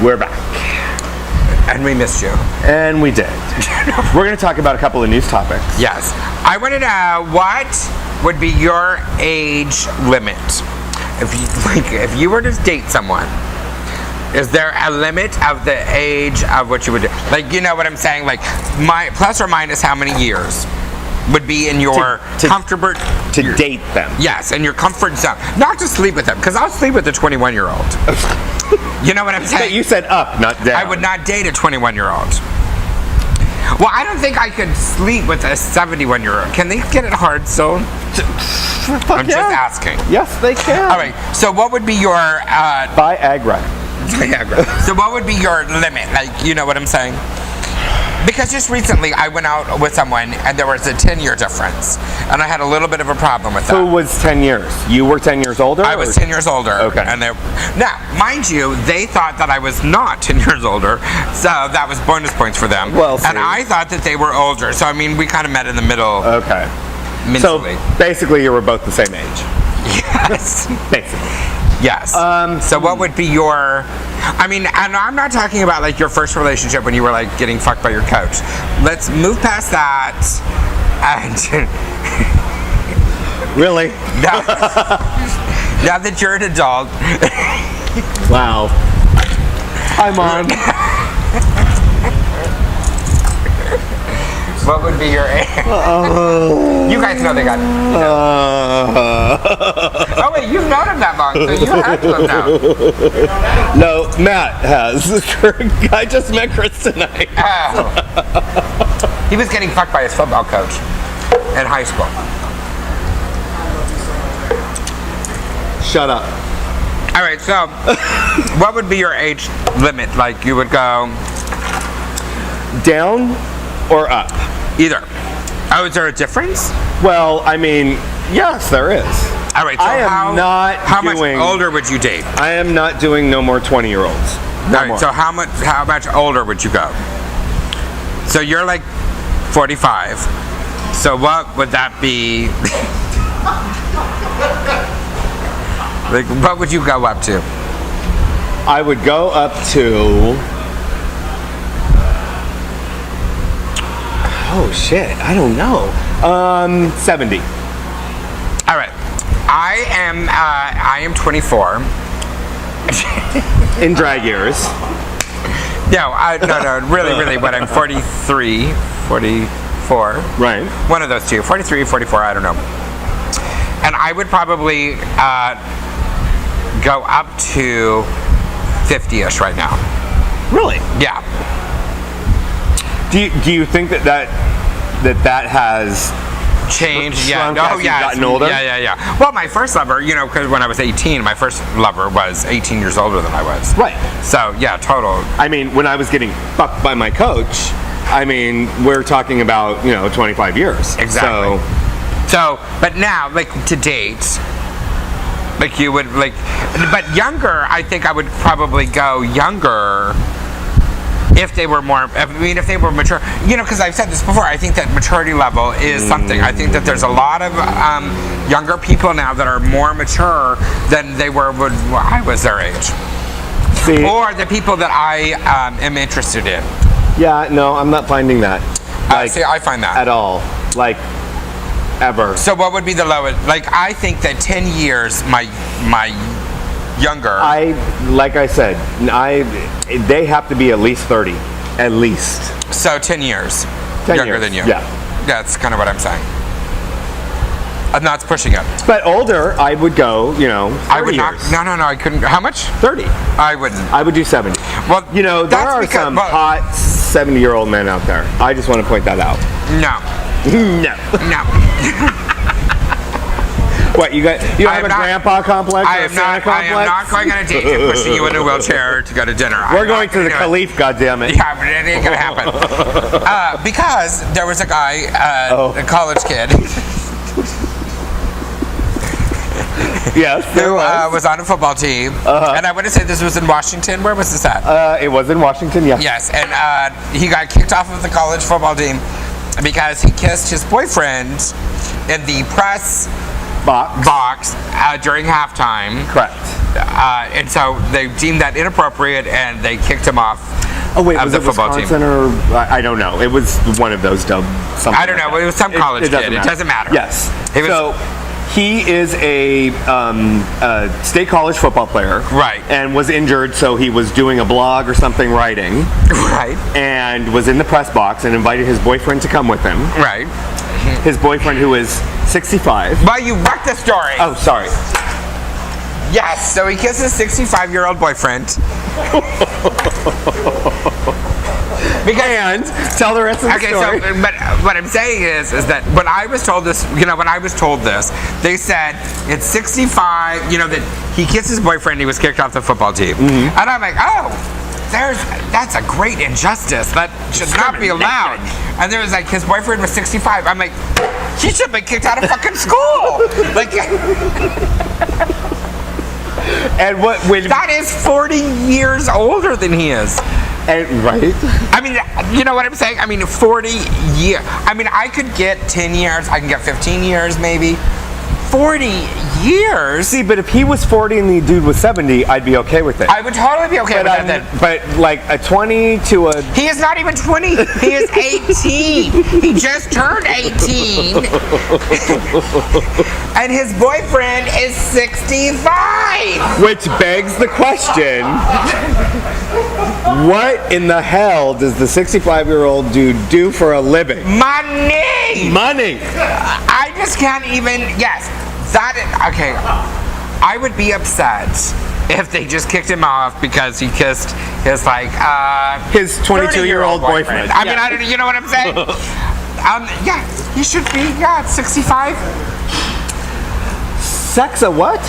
B: We're back.
A: And we missed you.
B: And we did. We're going to talk about a couple of news topics.
A: Yes. I want to know, what would be your age limit? If you were to date someone, is there a limit of the age of what you would do? You know what I'm saying? My plus or minus how many years would be in your comfortable...
B: To date them.
A: Yes, in your comfort zone. Not to sleep with them, because I'll sleep with a 21-year-old. You know what I'm saying?
B: But you said up, not down.
A: I would not date a 21-year-old. Well, I don't think I could sleep with a 71-year-old. Can they get it hard still? I'm just asking.
B: Yes, they can.
A: All right, so what would be your...
B: Viagra.
A: So what would be your limit? You know what I'm saying? Because just recently I went out with someone and there was a 10-year difference. And I had a little bit of a problem with that.
B: Who was 10 years? You were 10 years older?
A: I was 10 years older.
B: Okay.
A: And now, mind you, they thought that I was not 10 years older. So that was bonus points for them.
B: Well, see.
A: And I thought that they were older. So, we kind of met in the middle.
B: Okay.
A: Mentally.
B: So basically you were both the same age.
A: Yes.
B: Basically.
A: Yes. So what would be your... I mean, and I'm not talking about like your first relationship when you were like getting fucked by your coach. Let's move past that. And
B: Really?
A: now that you're an adult.
B: Wow. Hi, Mom.
A: What would be your age? You guys know they got... Oh wait, you've known him that long, so you have to have known.
B: No, Matt has. I just met Chris tonight.
A: Oh. He was getting fucked by his football coach in high school.
B: Shut up.
A: All right, so what would be your age limit? Like you would go
B: Down or up?
A: either. Oh, is there a difference?
B: Well, I mean, yes, there is.
A: All right, so
B: I am
A: how
B: not doing...
A: much older would you date?
B: I am not doing no more 20-year-olds.
A: All right, so how much older would you go? So you're like 45. So what would that be? Like, what would you go up to?
B: I would go up to... Oh, shit. I don't know. 70.
A: All right. I am 24.
B: In drag years.
A: No, really, but I'm 43, 44.
B: Right.
A: One of those two, 43, 44, I don't know. And I would probably go up to 50-ish right now.
B: Really?
A: Yeah.
B: Do you think that has
A: Changed, yeah.
B: shrunk as you've gotten older?
A: Yeah. Well, my first lover, because when I was 18, my first lover was 18 years older than I was.
B: Right.
A: So, yeah, total.
B: I mean, when I was getting fucked by my coach, I mean, we're talking about, 25 years.
A: Exactly. So, but now, like, to date, like, you would, like, but younger, I think I would probably go younger if they were if they were mature. Because I've said this before, I think that maturity level is something. I think that there's a lot of younger people now that are more mature than they were when I was their age.
B: See,
A: or the people that I am interested in.
B: Yeah, no, I'm not finding that.
A: See, I find that.
B: At all. Like, ever.
A: So what would be the lowest? Like, I think that 10 years, my younger.
B: Like I said, they have to be at least 30. At least.
A: So 10 years.
B: 10
A: younger
B: years,
A: than you.
B: Yeah.
A: That's kind of what I'm saying. I'm not pushing it.
B: But older, I would go, 30
A: I would not.
B: years.
A: No, I couldn't. How much?
B: 30.
A: I wouldn't.
B: I would do 70.
A: Well,
B: there are some hot 70-year-old men out there. I just want to point that out.
A: No.
B: No. What, you have a grandpa complex or a Santa complex?
A: I am not going on a date and pushing you in a wheelchair to go to dinner.
B: We're going to the Caliph, goddammit.
A: Yeah, but it ain't going to happen. Because there was a guy, a college kid,
B: yes,
A: who was on a football team. And I want to say this was in Washington. Where was this at?
B: It was in Washington, yes.
A: Yes, and he got kicked off of the college football team because he kissed his boyfriend in the press box during halftime.
B: Correct.
A: And so they deemed that inappropriate and they kicked him off of the football
B: Wisconsin
A: team.
B: Or I don't know. It was one of those dumb something.
A: I don't know. It was some college kid. It doesn't matter.
B: Yes. He is a state college football player.
A: Right.
B: And was injured, so he was doing a blog or something writing.
A: Right.
B: And was in the press box and invited his boyfriend to come with him.
A: Right.
B: His boyfriend, who is 65.
A: But you wrecked the story.
B: Oh, sorry.
A: Yes, so he kissed his 65-year-old boyfriend.
B: And tell the rest of the story.
A: So, but what I'm saying is that when I was told this, they said it's 65, that he kissed his boyfriend, he was kicked off the football team. Mm-hmm. And I'm like, that's a great injustice. That should not be allowed. And there was like, his boyfriend was 65. I'm like, he should be kicked out of fucking school.
B: And
A: that is 40 years older than he is.
B: And, right?
A: I mean, you know what I'm saying? I mean, 40 years. I mean, I could get 10 years. I can get 15 years, maybe. 40 years.
B: See, but if he was 40 and the dude was 70, I'd be okay with it.
A: I would totally be okay with that then.
B: But like a 20 to a...
A: He is not even 20. He is 18. He just turned 18. And his boyfriend is 65.
B: Which begs the question, what in the hell does the 65-year-old dude do for a living?
A: Money. I just can't even, yes. Okay, I would be upset if they just kicked him off because he kissed his
B: his 22-year-old boyfriend.
A: I mean, I don't, you know what I'm saying? Yeah, he should be, 65.
B: Sex a what?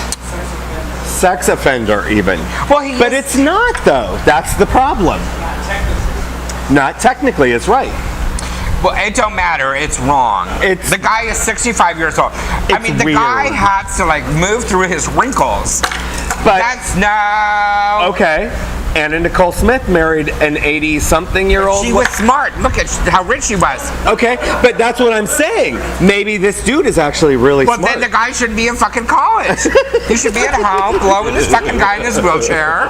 B: Sex offender, even.
A: Well,
B: but it's not, though. That's the problem. Not technically, it's right.
A: Well, it don't matter. It's wrong. The guy is 65 years old. I mean, the guy has to move through his wrinkles. But that's no.
B: Okay. Anna Nicole Smith married an 80-something-year-old.
A: She was smart. Look at how rich she was.
B: Okay, but that's what I'm saying. Maybe this dude is actually really smart.
A: Well, then the guy shouldn't be in fucking college. He should be at home, blowing this fucking guy in his wheelchair.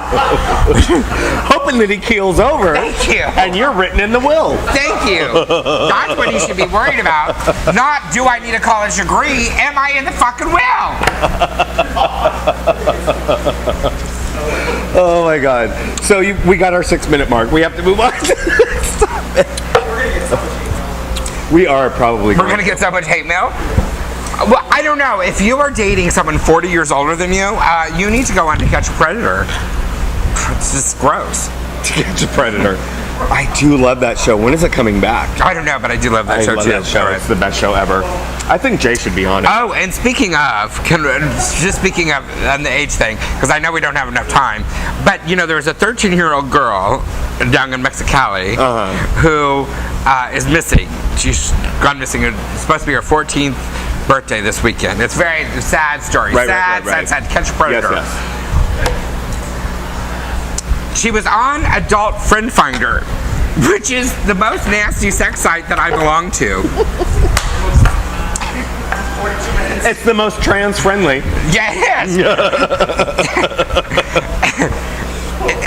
B: Hoping that he keels over.
A: Thank you.
B: And you're written in the will.
A: Thank you. That's what he should be worried about. Not, do I need a college degree? Am I in the fucking will?
B: Oh my God. So we got our 6-minute mark. We have to move on. Stop it. We are probably
A: We're going to get so much hate mail. Well, I don't know. If you are dating someone 40 years older than you, you need to go on To Catch a Predator. It's just gross.
B: To Catch a Predator. I do love that show. When is it coming back?
A: I don't know, but I do love that show too.
B: That show. It's the best show ever. I think Jay should be on it.
A: Oh, and speaking of on the age thing, because I know we don't have enough time, but there was a 13-year-old girl down in Mexicali who is missing. She's gone missing. It's supposed to be her 14th birthday this weekend. It's a very sad story. Sad. Catch a Predator.
B: Yes.
A: She was on Adult Friend Finder, which is the most nasty sex site that I belong to.
B: It's the most trans-friendly.
A: Yes.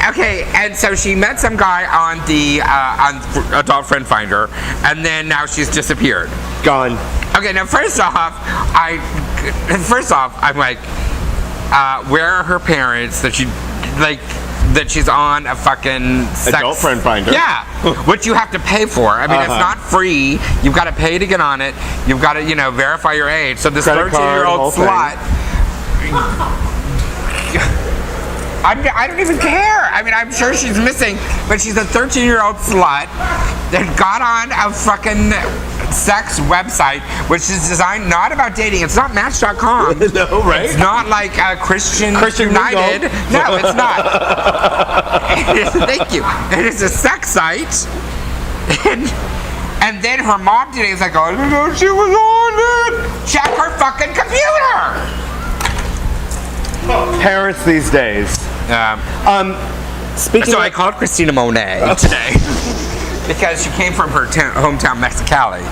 A: Okay, and so she met some guy on the on Adult Friend Finder, and then now she's disappeared.
B: Gone.
A: Okay, now first off, I'm like, where are her parents that she's on a fucking
B: Adult Friend Finder.
A: Yeah, which you have to pay for. I mean, it's not free. You've got to pay to get on it. You've got to, verify your age. So this 13-year-old slut. I don't even care. I mean, I'm sure she's missing, but she's a 13-year-old slut that got on a fucking sex website, which is designed not about dating. It's not Match.com.
B: No, right?
A: It's not like Christian United. No, it's not. Thank you. It is a sex site. And then her mom today is like, oh, no, she was on it. Check her fucking computer.
B: Parents these days.
A: So I called Christina Monet today because she came from her hometown, Mexicali.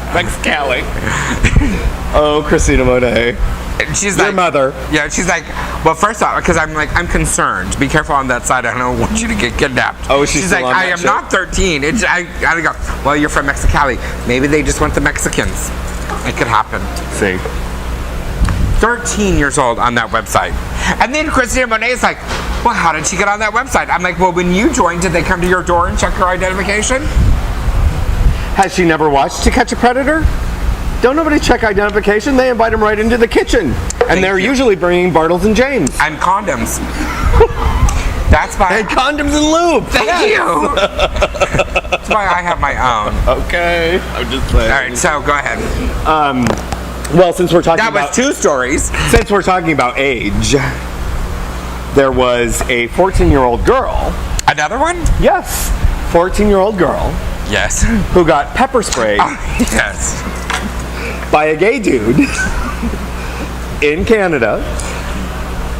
B: Oh, Christina Monet.
A: And she's
B: your mother.
A: Yeah, she's like, well, first off, because I'm concerned. Be careful on that side. I don't want you to get kidnapped.
B: Oh, she's
A: like, I am not 13. I go, well, you're from Mexicali. Maybe they just want the Mexicans. It could happen.
B: See.
A: 13 years old on that website. And then Christina Monet is like, well, how did she get on that website? I'm like, well, when you joined, did they come to your door and check her identification?
B: Has she never watched To Catch a Predator? Don't nobody check identification. They invite them right into the kitchen. And they're usually bringing Bartles and James.
A: And condoms. That's why.
B: And condoms and lube.
A: Thank you. That's why I have my own.
B: Okay. I'm just playing.
A: All right, so go ahead.
B: Well, since we're talking
A: about... That was 2 stories.
B: Since we're talking about age, there was a 14-year-old girl.
A: Another one?
B: Yes. 14-year-old girl.
A: Yes.
B: Who got pepper sprayed.
A: Yes.
B: By a gay dude in Canada.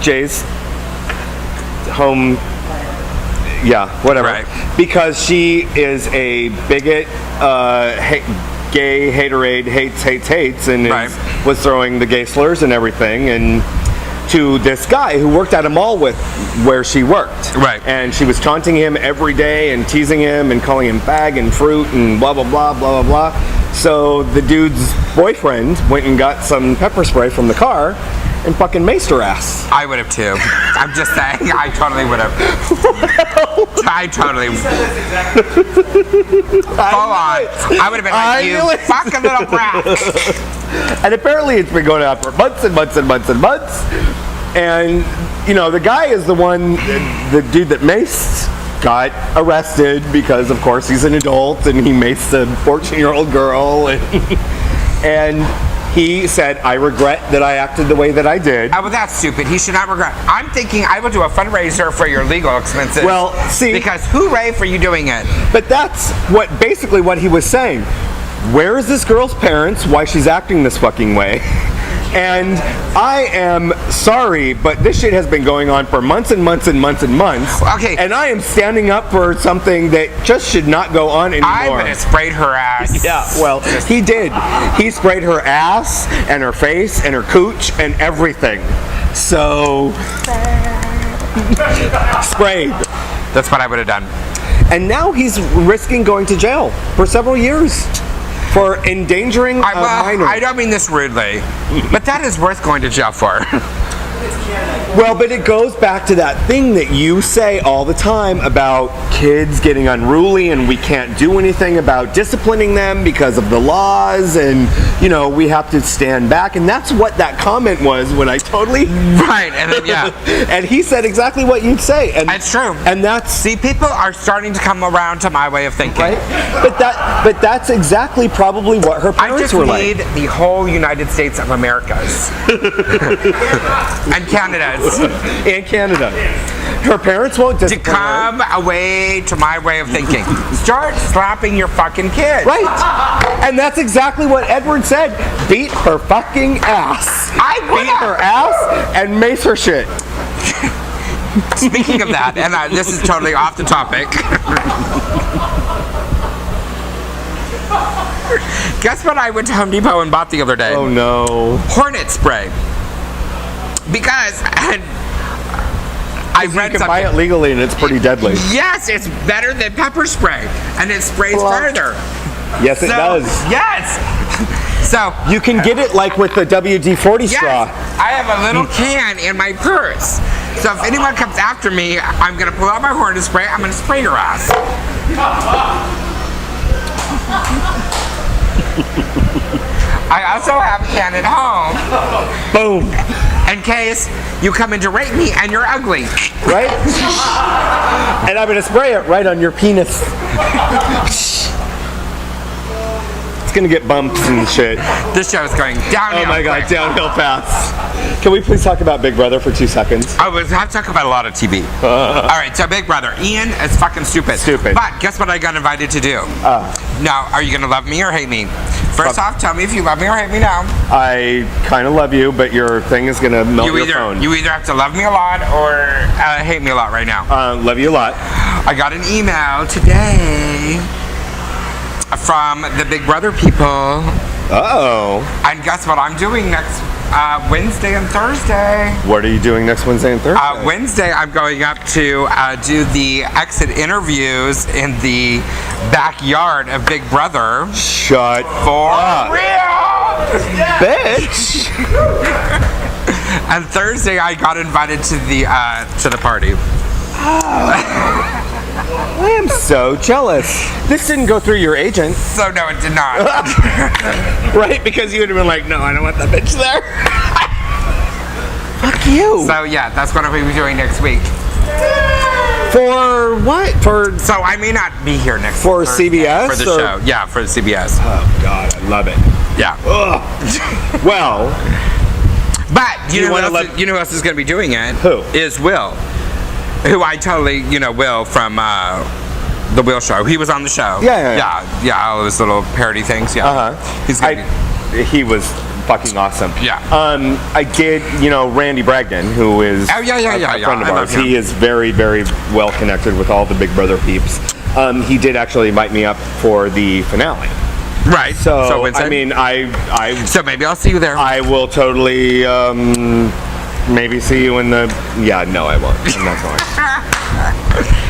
B: Jay's home... Yeah, whatever.
A: Right.
B: Because she is a bigot, gay haterade hates, and
A: Right.
B: was throwing the gay slurs and everything, and to this guy who worked at a mall where she worked.
A: Right.
B: And she was taunting him every day and teasing him and calling him fag and fruit and blah, blah, blah, blah, blah, blah. So the dude's boyfriend went and got some pepper spray from the car and fucking maced her ass.
A: I would have too. I'm just saying, I totally would have. I totally. Full on. I would have been like, you fucking little brat.
B: And apparently it's been going on for months and months and months and months. And, you know, the guy is the one, the dude that maced got arrested because, of course, he's an adult and he maced a 14-year-old girl. And he said, I regret that I acted the way that I did.
A: Oh, well, that's stupid. He should not regret. I'm thinking I will do a fundraiser for your legal expenses.
B: Well, see.
A: Because hooray for you doing it.
B: But that's basically what he was saying. Where is this girl's parents? Why she's acting this fucking way? And I am sorry, but this shit has been going on for months and months and months and months.
A: Okay.
B: And I am standing up for something that just should not go on anymore.
A: I would have sprayed her ass.
B: Yeah, well, he did. He sprayed her ass and her face and her cooch and everything. So, sprayed.
A: That's what I would have done.
B: And now he's risking going to jail for several years for endangering a minor.
A: I don't mean this rudely, but that is worth going to jail for.
B: Well, but it goes back to that thing that you say all the time about kids getting unruly and we can't do anything about disciplining them because of the laws and, you know, we have to stand back. And that's what that comment was when I totally...
A: Right, and then, yeah.
B: And he said exactly what you'd say. And
A: it's true.
B: And that's...
A: See, people are starting to come around to my way of thinking.
B: Right? But that's exactly probably what her parents were like.
A: I just need the whole United States of America's. And Canada's.
B: And Canada. Her parents won't
A: To
B: discipline
A: come
B: her.
A: away to my way of thinking. Start slapping your fucking kids.
B: Right. And that's exactly what Edward said. Beat her fucking ass. Beat her ass and mace her shit.
A: Speaking of that, and this is totally off the topic. Guess what I went to Home Depot and bought the other day?
B: Oh no.
A: Hornet spray. Because I read
B: You can
A: something.
B: buy it legally and it's pretty deadly.
A: Yes, it's better than pepper spray, and it sprays
B: Well,
A: further.
B: Yes, it does.
A: Yes. So
B: You can get it like with the WD-40
A: yes,
B: straw.
A: I have a little can in my purse. So if anyone comes after me, I'm gonna pull out my Hornet spray. I'm gonna spray your ass. I also have a can at home.
B: Boom.
A: In case you come in to rape me and you're ugly.
B: Right? And I'm going to spray it right on your penis. It's going to get bumps and shit.
A: This show is going downhill.
B: Oh my God,
A: quick.
B: downhill fast. Can we please talk about Big Brother for 2 seconds?
A: I was have to talk about a lot of TV. All right, so Big Brother. Ian is fucking stupid.
B: Stupid.
A: But guess what I got invited to do? Now, are you going to love me or hate me? First off, tell me if you love me or hate me now.
B: I kind of love you, but your thing is going to melt your phone.
A: You either have to love me a lot or hate me a lot right now.
B: Love you a lot.
A: I got an email today from the Big Brother people.
B: Uh-oh.
A: And guess what I'm doing next Wednesday and Thursday?
B: What are you doing next Wednesday and Thursday?
A: Wednesday, I'm going up to do the exit interviews in the backyard of Big Brother.
B: Shut
A: For
B: up.
A: real!
B: Bitch!
A: And Thursday, I got invited to the party.
B: I am so jealous. This didn't go through your agent.
A: So no, it did not.
B: Right? Because you would have been like, no, I don't want that bitch there. Fuck you.
A: So yeah, that's what I'll be doing next week.
B: For what? For
A: So I may not be here next
B: For
A: Thursday
B: CBS,
A: for the
B: or-
A: show. Yeah, for the CBS.
B: Oh God, I love it.
A: Yeah.
B: Ugh. Well,
A: But you know
B: wanna
A: who else is going to be doing it?
B: Who?
A: Is Will. Who I totally, Will from the Will Show. He was on the show.
B: Yeah.
A: All those little parody things. Yeah. He's gonna
B: he was fucking awesome.
A: Yeah.
B: I did, Randy Bragdon, who is
A: Oh, yeah,
B: a friend of
A: I love
B: ours.
A: him.
B: He is very, very well connected with all the Big Brother peeps. He did actually invite me up for the finale.
A: Right.
B: So
A: Wednesday.
B: I mean,
A: So maybe I'll see you there.
B: I will totally maybe see you in the. Yeah, no, I won't. I'm not going.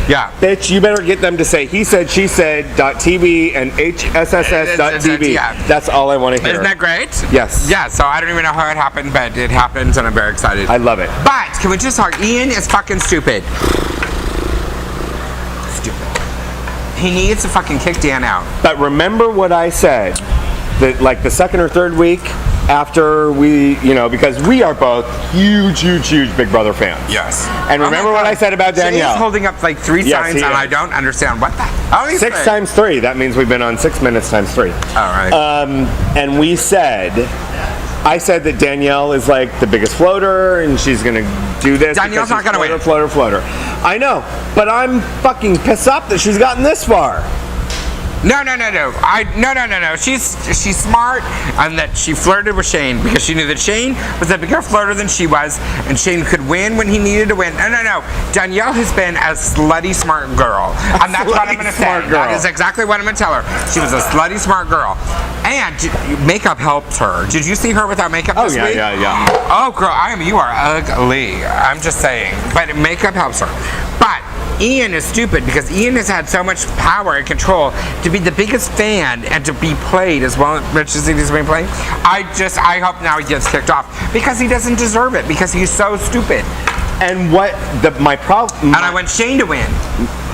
A: Yeah.
B: Bitch, you better get them to say he said, she said, .tv and hsss.tv.
A: Yeah.
B: That's all I want to hear.
A: Isn't that great?
B: Yes.
A: Yeah, so I don't even know how it happened, but it happens and I'm very excited.
B: I love it.
A: But can we just talk? Ian is fucking stupid. Stupid. He needs to fucking kick Dan out.
B: But remember what I said, that like the second or third week after we, because we are both huge Big Brother fans.
A: Yes.
B: And remember what I said about Danielle.
A: He's holding up like 3
B: Yes,
A: signs
B: he
A: and
B: is.
A: I don't understand what the hell he's
B: 6
A: saying.
B: times 3. That means we've been on 6 minutes times 3.
A: All right.
B: And I said that Danielle is like the biggest floater and she's gonna do this.
A: Danielle's not gonna win.
B: Floater. I know, but I'm fucking pissed off that she's gotten this far.
A: No. No. She's smart and that she flirted with Shane because she knew that Shane was a bigger flirter than she was and Shane could win when he needed to win. No. Danielle has been a slutty smart girl. And that's what I'm going to say. That is exactly what I'm going to tell her. She was a slutty smart girl. And makeup helps her. Did you see her without makeup this week?
B: Yeah.
A: Oh, girl, you are ugly. I'm just saying. But makeup helps her. But Ian is stupid because Ian has had so much power and control to be the biggest fan and to be played as well as he's been played. I hope now he gets kicked off because he doesn't deserve it because he's so stupid.
B: And my problem...
A: And I want Shane to win.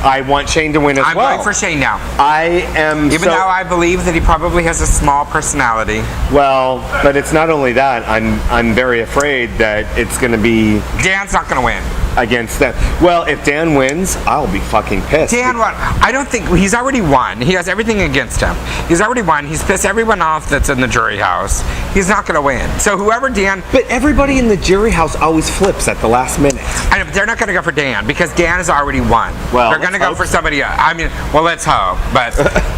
B: I want Shane to win as well.
A: I'm going for Shane now.
B: I am
A: Even though I believe that he probably has a small personality.
B: Well, but it's not only that. I'm very afraid that it's going to be...
A: Dan's not going to win.
B: Against them. Well, if Dan wins, I'll be fucking pissed.
A: Dan won. I don't think he's already won. He has everything against him. He's already won. He's pissed everyone off that's in the jury house. He's not going to win. So whoever Dan...
B: But everybody in the jury house always flips at the last minute.
A: I know, but they're not going to go for Dan because Dan has already won.
B: Well,
A: they're going to go for somebody else. Let's hope. But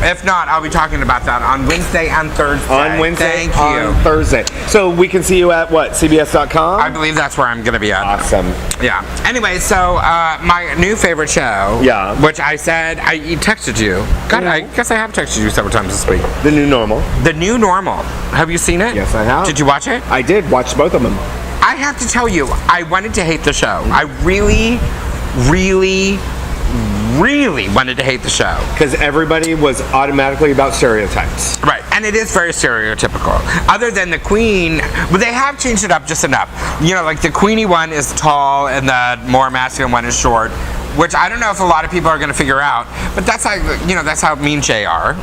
A: if not, I'll be talking about that on Wednesday and Thursday.
B: On Wednesday,
A: Thank you.
B: on Thursday. So we can see you at what? CBS.com?
A: I believe that's where I'm going to be at.
B: Awesome.
A: Yeah. Anyway, so my new favorite show.
B: Yeah.
A: Which I said, I texted you. God, I guess I have texted you several times this week.
B: The New Normal.
A: The New Normal. Have you seen it?
B: Yes, I have.
A: Did you watch it?
B: I did watch both of them.
A: I have to tell you, I wanted to hate the show. I really wanted to hate the show.
B: Because everybody was automatically about stereotypes.
A: Right, and it is very stereotypical. Other than the queen, but they have changed it up just enough. Like the queenie one is tall and the more masculine one is short, which I don't know if a lot of people are going to figure out, but that's how, that's how me and Jay are,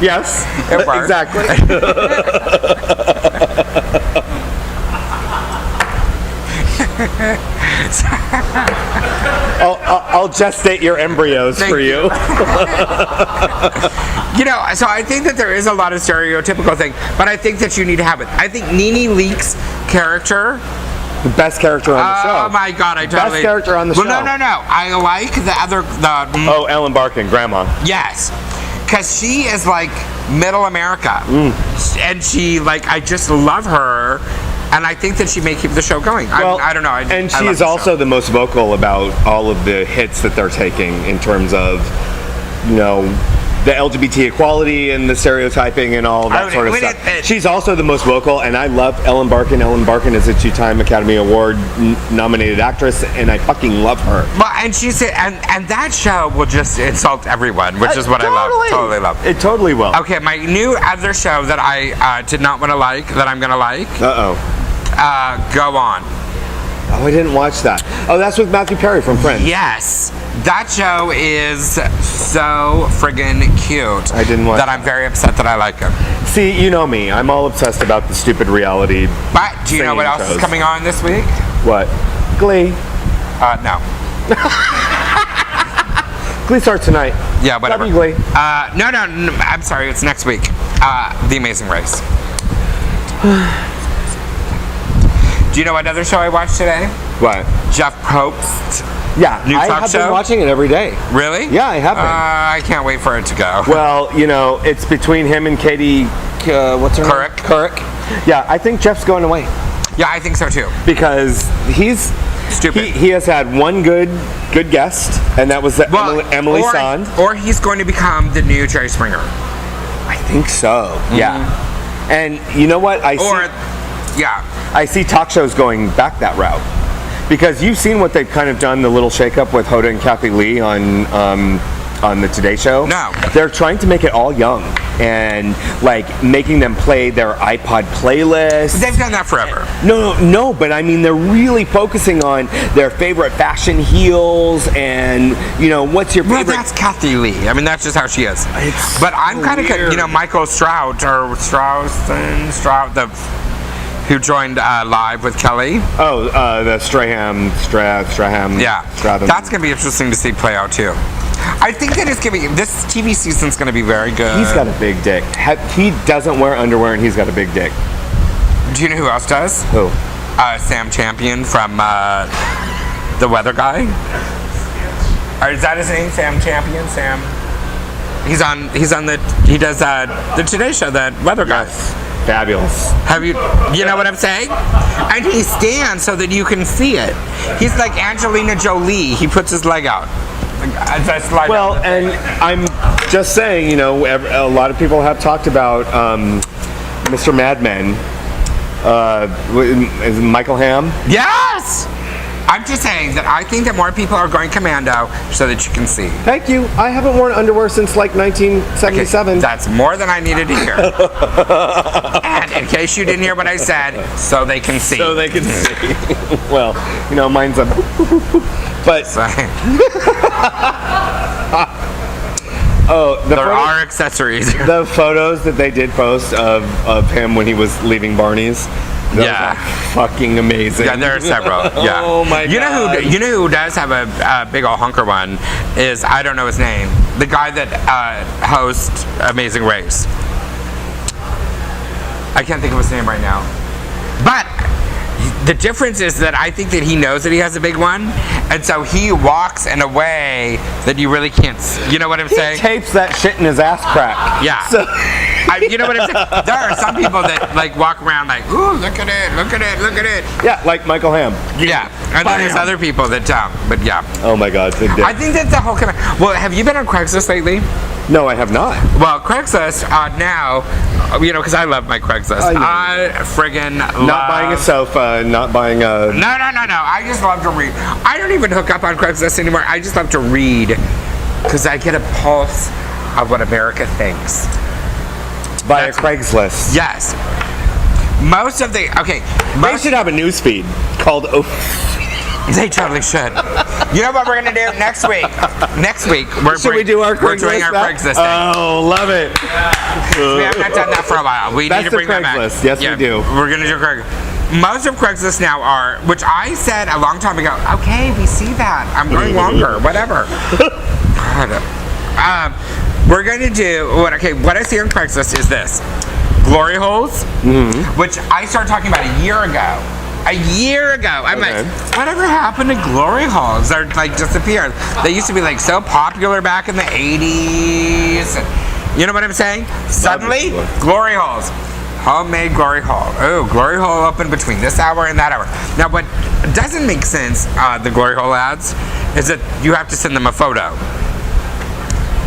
B: Yes,
A: it works.
B: Exactly. I'll gestate your embryos for you.
A: So I think that there is a lot of stereotypical thing, but I think that you need to have it. I think Nene Leak's character...
B: The best character on the show.
A: Oh my God, I totally...
B: Best character on the show.
A: Well, no. I like the other...
B: Ellen Barkin, Grandma.
A: Yes. Because she is like middle America. And she, I just love her. And I think that she may keep the show going.
B: Well,
A: I don't know.
B: And she is also the most vocal about all of the hits that they're taking in terms of, the LGBT equality and the stereotyping and all that sort of stuff. She's also the most vocal, and I love Ellen Barkin. Ellen Barkin is a 2-time Academy Award nominated actress, and I fucking love her.
A: Well, and she said, and that show will just insult everyone, which is what I love. Totally love.
B: It totally will.
A: Okay, my new other show that I did not want to like, that I'm going to like. Go On.
B: Oh, I didn't watch that. Oh, that's with Matthew Perry from Friends.
A: Yes. That show is so friggin' cute.
B: I didn't watch
A: that. I'm very upset that I like it.
B: See, you know me. I'm all obsessed about the stupid reality.
A: But do you know what else is coming on this week?
B: What? Glee.
A: No.
B: Glee starts tonight.
A: Yeah, whatever.
B: Love you, Glee.
A: No, I'm sorry. It's next week. The Amazing Race. Do you know what other show I watched today?
B: What?
A: Jeff Probst.
B: Yeah,
A: New
B: I
A: talk
B: have
A: show?
B: been watching it every day.
A: Really?
B: Yeah, I have been.
A: I can't wait for it to go.
B: Well, it's between him and Katie. What's her name? Couric. Yeah, I think Jeff's going away.
A: Yeah, I think so too.
B: Because he's
A: Stupid.
B: He has had one good guest, and that was Emily Sand.
A: Or he's going to become the new Jerry Springer.
B: I think so. Mm-hmm. Yeah. And you know what? I see talk shows going back that route. Because you've seen what they've kind of done, the little shakeup with Hoda and Kathy Lee on the Today Show.
A: No.
B: They're trying to make it all young and like making them play their iPod playlist.
A: They've done that forever.
B: No, but I mean they're really focusing on their favorite fashion heels and what's your favorite.
A: Well, that's Kathy Lee. I mean that's just how she is. But I'm kind of Michael Stroud who joined live with Kelly.
B: Oh, the Stratham.
A: Yeah, that's gonna be interesting to see play out too. I think that this TV season's gonna be very good.
B: He's got a big dick. He doesn't wear underwear and he's got a big dick.
A: Do you know who else does?
B: Who?
A: Sam Champion from The Weather Guy. Or is that his name? Sam Champion? Sam. He does the Today Show, that Weather Guy.
B: Yes. Fabulous.
A: You know what I'm saying? And he stands so that you can see it. He's like Angelina Jolie. He puts his leg out.
B: Well, and I'm just saying, a lot of people have talked about Mr. Mad Men. Is it Michael Hamm?
A: Yes! I'm just saying that I think that more people are going commando so that you can see.
B: Thank you. I haven't worn underwear since like 1977.
A: Okay, that's more than I needed to hear. And in case you didn't hear what I said, so they can see.
B: So they can see. Well, mine's a but
A: there are accessories.
B: The photos that they did post of him when he was leaving Barney's.
A: Yeah,
B: fucking amazing.
A: Yeah, there are several. Yeah.
B: Oh my god.
A: You know who does have a big old hunker one is, I don't know his name, the guy that hosts Amazing Race. I can't think of his name right now. But the difference is that I think that he knows that he has a big one, and so he walks in a way that you really can't. You know what I'm saying?
B: He tapes that shit in his ass crack.
A: Yeah.
B: So.
A: You know what I'm saying? There are some people that like walk around like, ooh, look at it, look at it, look at it.
B: Yeah, like Michael Hamm.
A: Yeah, and then there's other people that don't. But yeah.
B: Oh my God, big dick.
A: I think that the whole well, have you been on Craigslist lately?
B: No, I have not.
A: Well, Craigslist now, because I love my Craigslist. I friggin' love.
B: Not buying a sofa, not buying a.
A: No. I just love to read. I don't even hook up on Craigslist anymore. I just love to read because I get a pulse of what America thinks.
B: By a Craigslist.
A: Yes. Most of the
B: they should have a news feed called
A: They totally should. You know what we're gonna do next week? Next week we're doing our Craigslist thing.
B: Oh, love it.
A: We have not done that for a while. We need to bring that back.
B: Yes, we do.
A: We're gonna do Craigslist. Most of Craigslist now are, which I said a long time ago. Okay, we see that. I'm going longer. Whatever. We're going to do, what I see on Craigslist is this. Glory holes, which I started talking about a year ago. I'm like, whatever happened to glory holes? They're like disappeared. They used to be like so popular back in the 80s. You know what I'm saying? Suddenly, glory holes. Homemade glory hole. Oh, glory hole open between this hour and that hour. Now, what doesn't make sense, the glory hole ads, is that you have to send them a photo.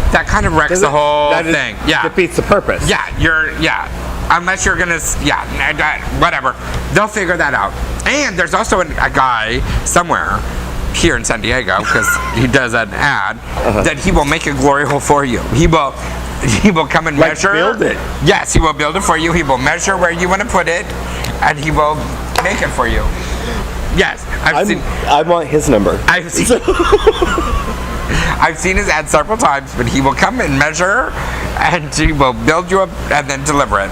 A: That kind of wrecks the whole thing. Yeah.
B: Defeats the purpose.
A: Unless you're gonna, whatever. They'll figure that out. And there's also a guy somewhere here in San Diego, because he does an ad, that he will make a glory hole for you. He will come and measure.
B: Build it.
A: Yes, he will build it for you. He will measure where you want to put it, and he will make it for you. Yes,
B: I want his number.
A: I've seen his ad several times, but he will come and measure, and he will build you up and then deliver it.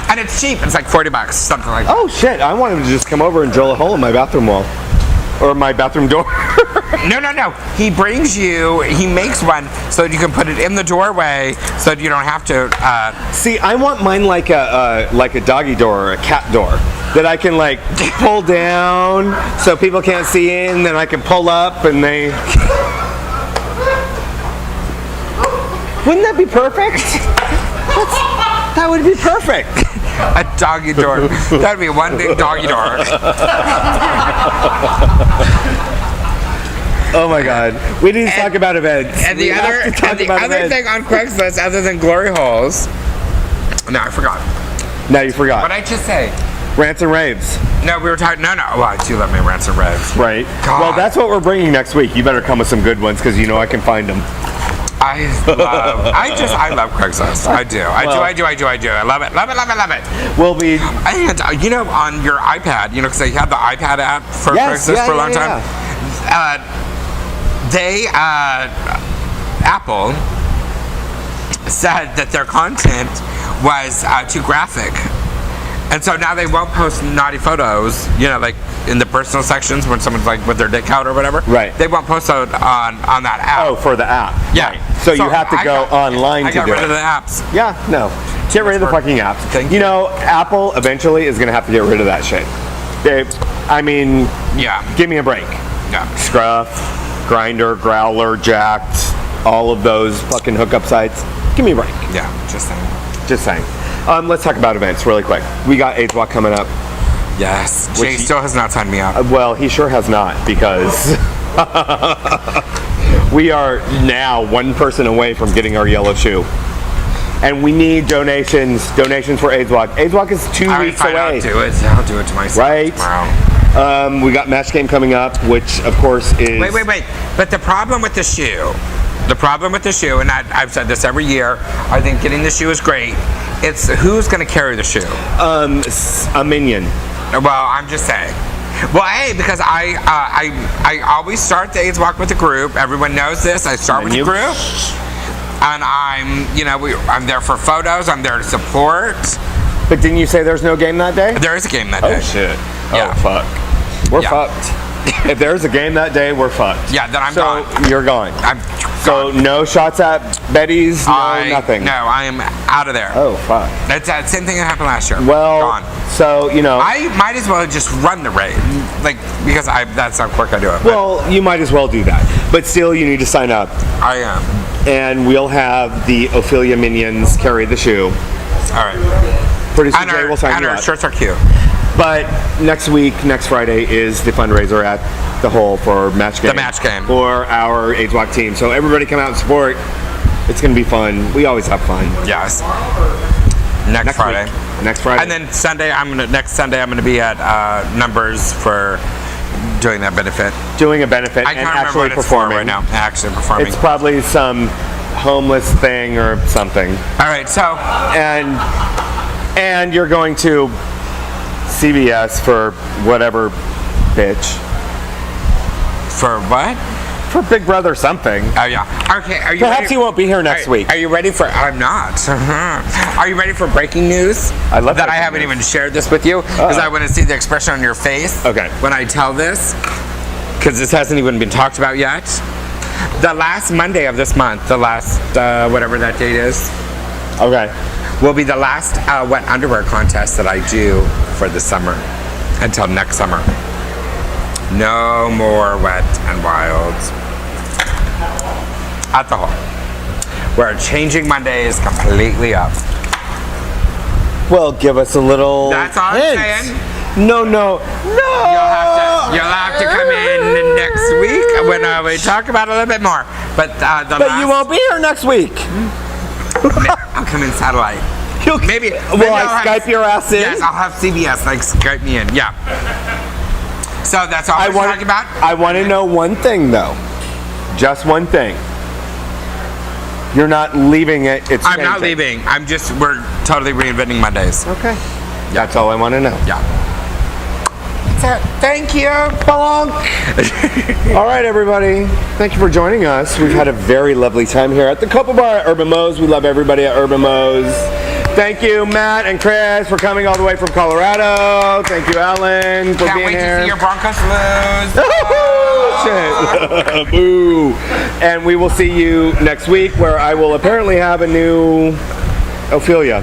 A: And it's cheap. It's like $40, something like that.
B: Oh shit! I want him to just come over and drill a hole in my bathroom wall, or my bathroom door.
A: No. He makes one so that you can put it in the doorway, so that you don't have to.
B: See, I want mine like a doggy door or a cat door that I can like pull down so people can't see in, and then I can pull up and they. Wouldn't that be perfect? That would be perfect.
A: A doggy door. That'd be one big doggy door.
B: Oh my God. We need to talk about events.
A: And the other thing on Craigslist, other than glory holes. No, I forgot.
B: Now you forgot.
A: What did I just say?
B: Rants and raves.
A: No, we were talking. No. Well, I do love my rants and raves.
B: Right.
A: God.
B: Well, that's what we're bringing next week. You better come with some good ones because you know I can find them.
A: I love Craigslist. I do. I do. I love it.
B: We'll be.
A: And on your iPad, because they had the iPad app for Craigslist for a long time. Apple said that their content was too graphic. And so now they won't post naughty photos, like in the personal sections when someone's like with their dick out or whatever.
B: Right.
A: They won't post it on that app.
B: Oh, for the app.
A: Yeah.
B: Right. So you have to go online to do it.
A: I got rid of the apps.
B: Yeah, no. Get rid of the fucking apps.
A: Thank you.
B: Apple eventually is going to have to get rid of that shit.
A: Yeah.
B: Give me a break.
A: Yeah.
B: Scruff, Grindr, Growler, Jacked, all of those fucking hookup sites. Give me a break.
A: Yeah, just saying.
B: Just saying. Let's talk about events really quick. We got AIDS Walk coming up.
A: Yes. Jay still has not signed me up.
B: Well, he sure has not because we are now one person away from getting our yellow shoe. And we need donations for AIDS Walk. AIDS Walk is 2 weeks away.
A: I'll do it to myself tomorrow.
B: We got Match Game coming up, which of course is...
A: Wait. But the problem with the shoe, and I've said this every year, I think getting the shoe is great. It's who's going to carry the shoe?
B: A minion.
A: Well, I'm just saying. Well, because I always start the AIDS Walk with a group. Everyone knows this. I start with a group. And I'm there for photos. I'm there to support.
B: But didn't you say there's no game that day?
A: There is a game that day.
B: Oh, shit.
A: Yeah.
B: Oh, fuck. We're fucked. If there's a game that day, we're fucked.
A: Yeah, then I'm gone.
B: So you're gone.
A: I'm
B: So
A: gone.
B: no shots at Betty's, nothing.
A: No, I am out of there.
B: Oh, fuck.
A: That's the same thing that happened last year.
B: Well,
A: gone.
B: So,
A: I might as well just run the raid. Because that's how quick I do it.
B: Well, you might as well do that. But still, you need to sign up.
A: I am.
B: And we'll have the Ophelia minions carry the shoe.
A: All right.
B: Pretty soon, Jay will sign you up.
A: And our shirts are cute.
B: But next Friday, is the fundraiser at the Hole for Match Game.
A: The Match Game.
B: For our AIDS Walk team. So everybody come out and support. It's going to be fun. We always have fun.
A: Yes. Next Friday.
B: Next Friday.
A: And then next Sunday I'm gonna be at Numbers for doing that benefit.
B: Doing a benefit
A: I
B: and
A: can't
B: actually
A: remember what
B: performing.
A: It's for right now. Actually performing.
B: It's probably some homeless thing or something.
A: All right, so
B: and you're going to CBS for whatever, bitch.
A: For what?
B: For Big Brother something.
A: Oh yeah. Okay. Are you
B: Perhaps
A: ready?
B: he won't be here next week.
A: Are you ready for? I'm not. Are you ready for breaking news?
B: I love
A: that. I
B: breaking
A: haven't
B: news.
A: even shared this with you because I want to see the expression on your face.
B: Okay.
A: When I tell this, because this hasn't even been talked about yet. The last Monday of this month, the last whatever that date is.
B: Okay.
A: Will be the last wet underwear contest that I do for the summer until next summer. No more wet and wilds at the Hole. We're changing Mondays completely up.
B: Well, give us a little.
A: That's all
B: hint.
A: I'm saying.
B: No.
A: You'll have to come in next week when we talk about it a little bit more. But
B: you won't be here next week.
A: I'll come in satellite. Maybe.
B: Will I Skype your ass in?
A: Yes, I'll have CBS Skype me in. Yeah. So that's all we're talking about?
B: I want to know one thing, though. Just one thing. You're not leaving it.
A: I'm not leaving. We're totally reinventing Mondays.
B: Okay. That's all I want to know.
A: Yeah. That's it. Thank you.
B: All right, everybody. Thank you for joining us. We've had a very lovely time here at the Copa Bar at Urban Moapos. We love everybody at Urban Moapos. Thank you, Matt and Chris, for coming all the way from Colorado. Thank you, Alan, for being here.
A: Can't wait to see your Broncos lose.
B: Shit. Boo. And we will see you next week, where I will apparently have a new Ophelia.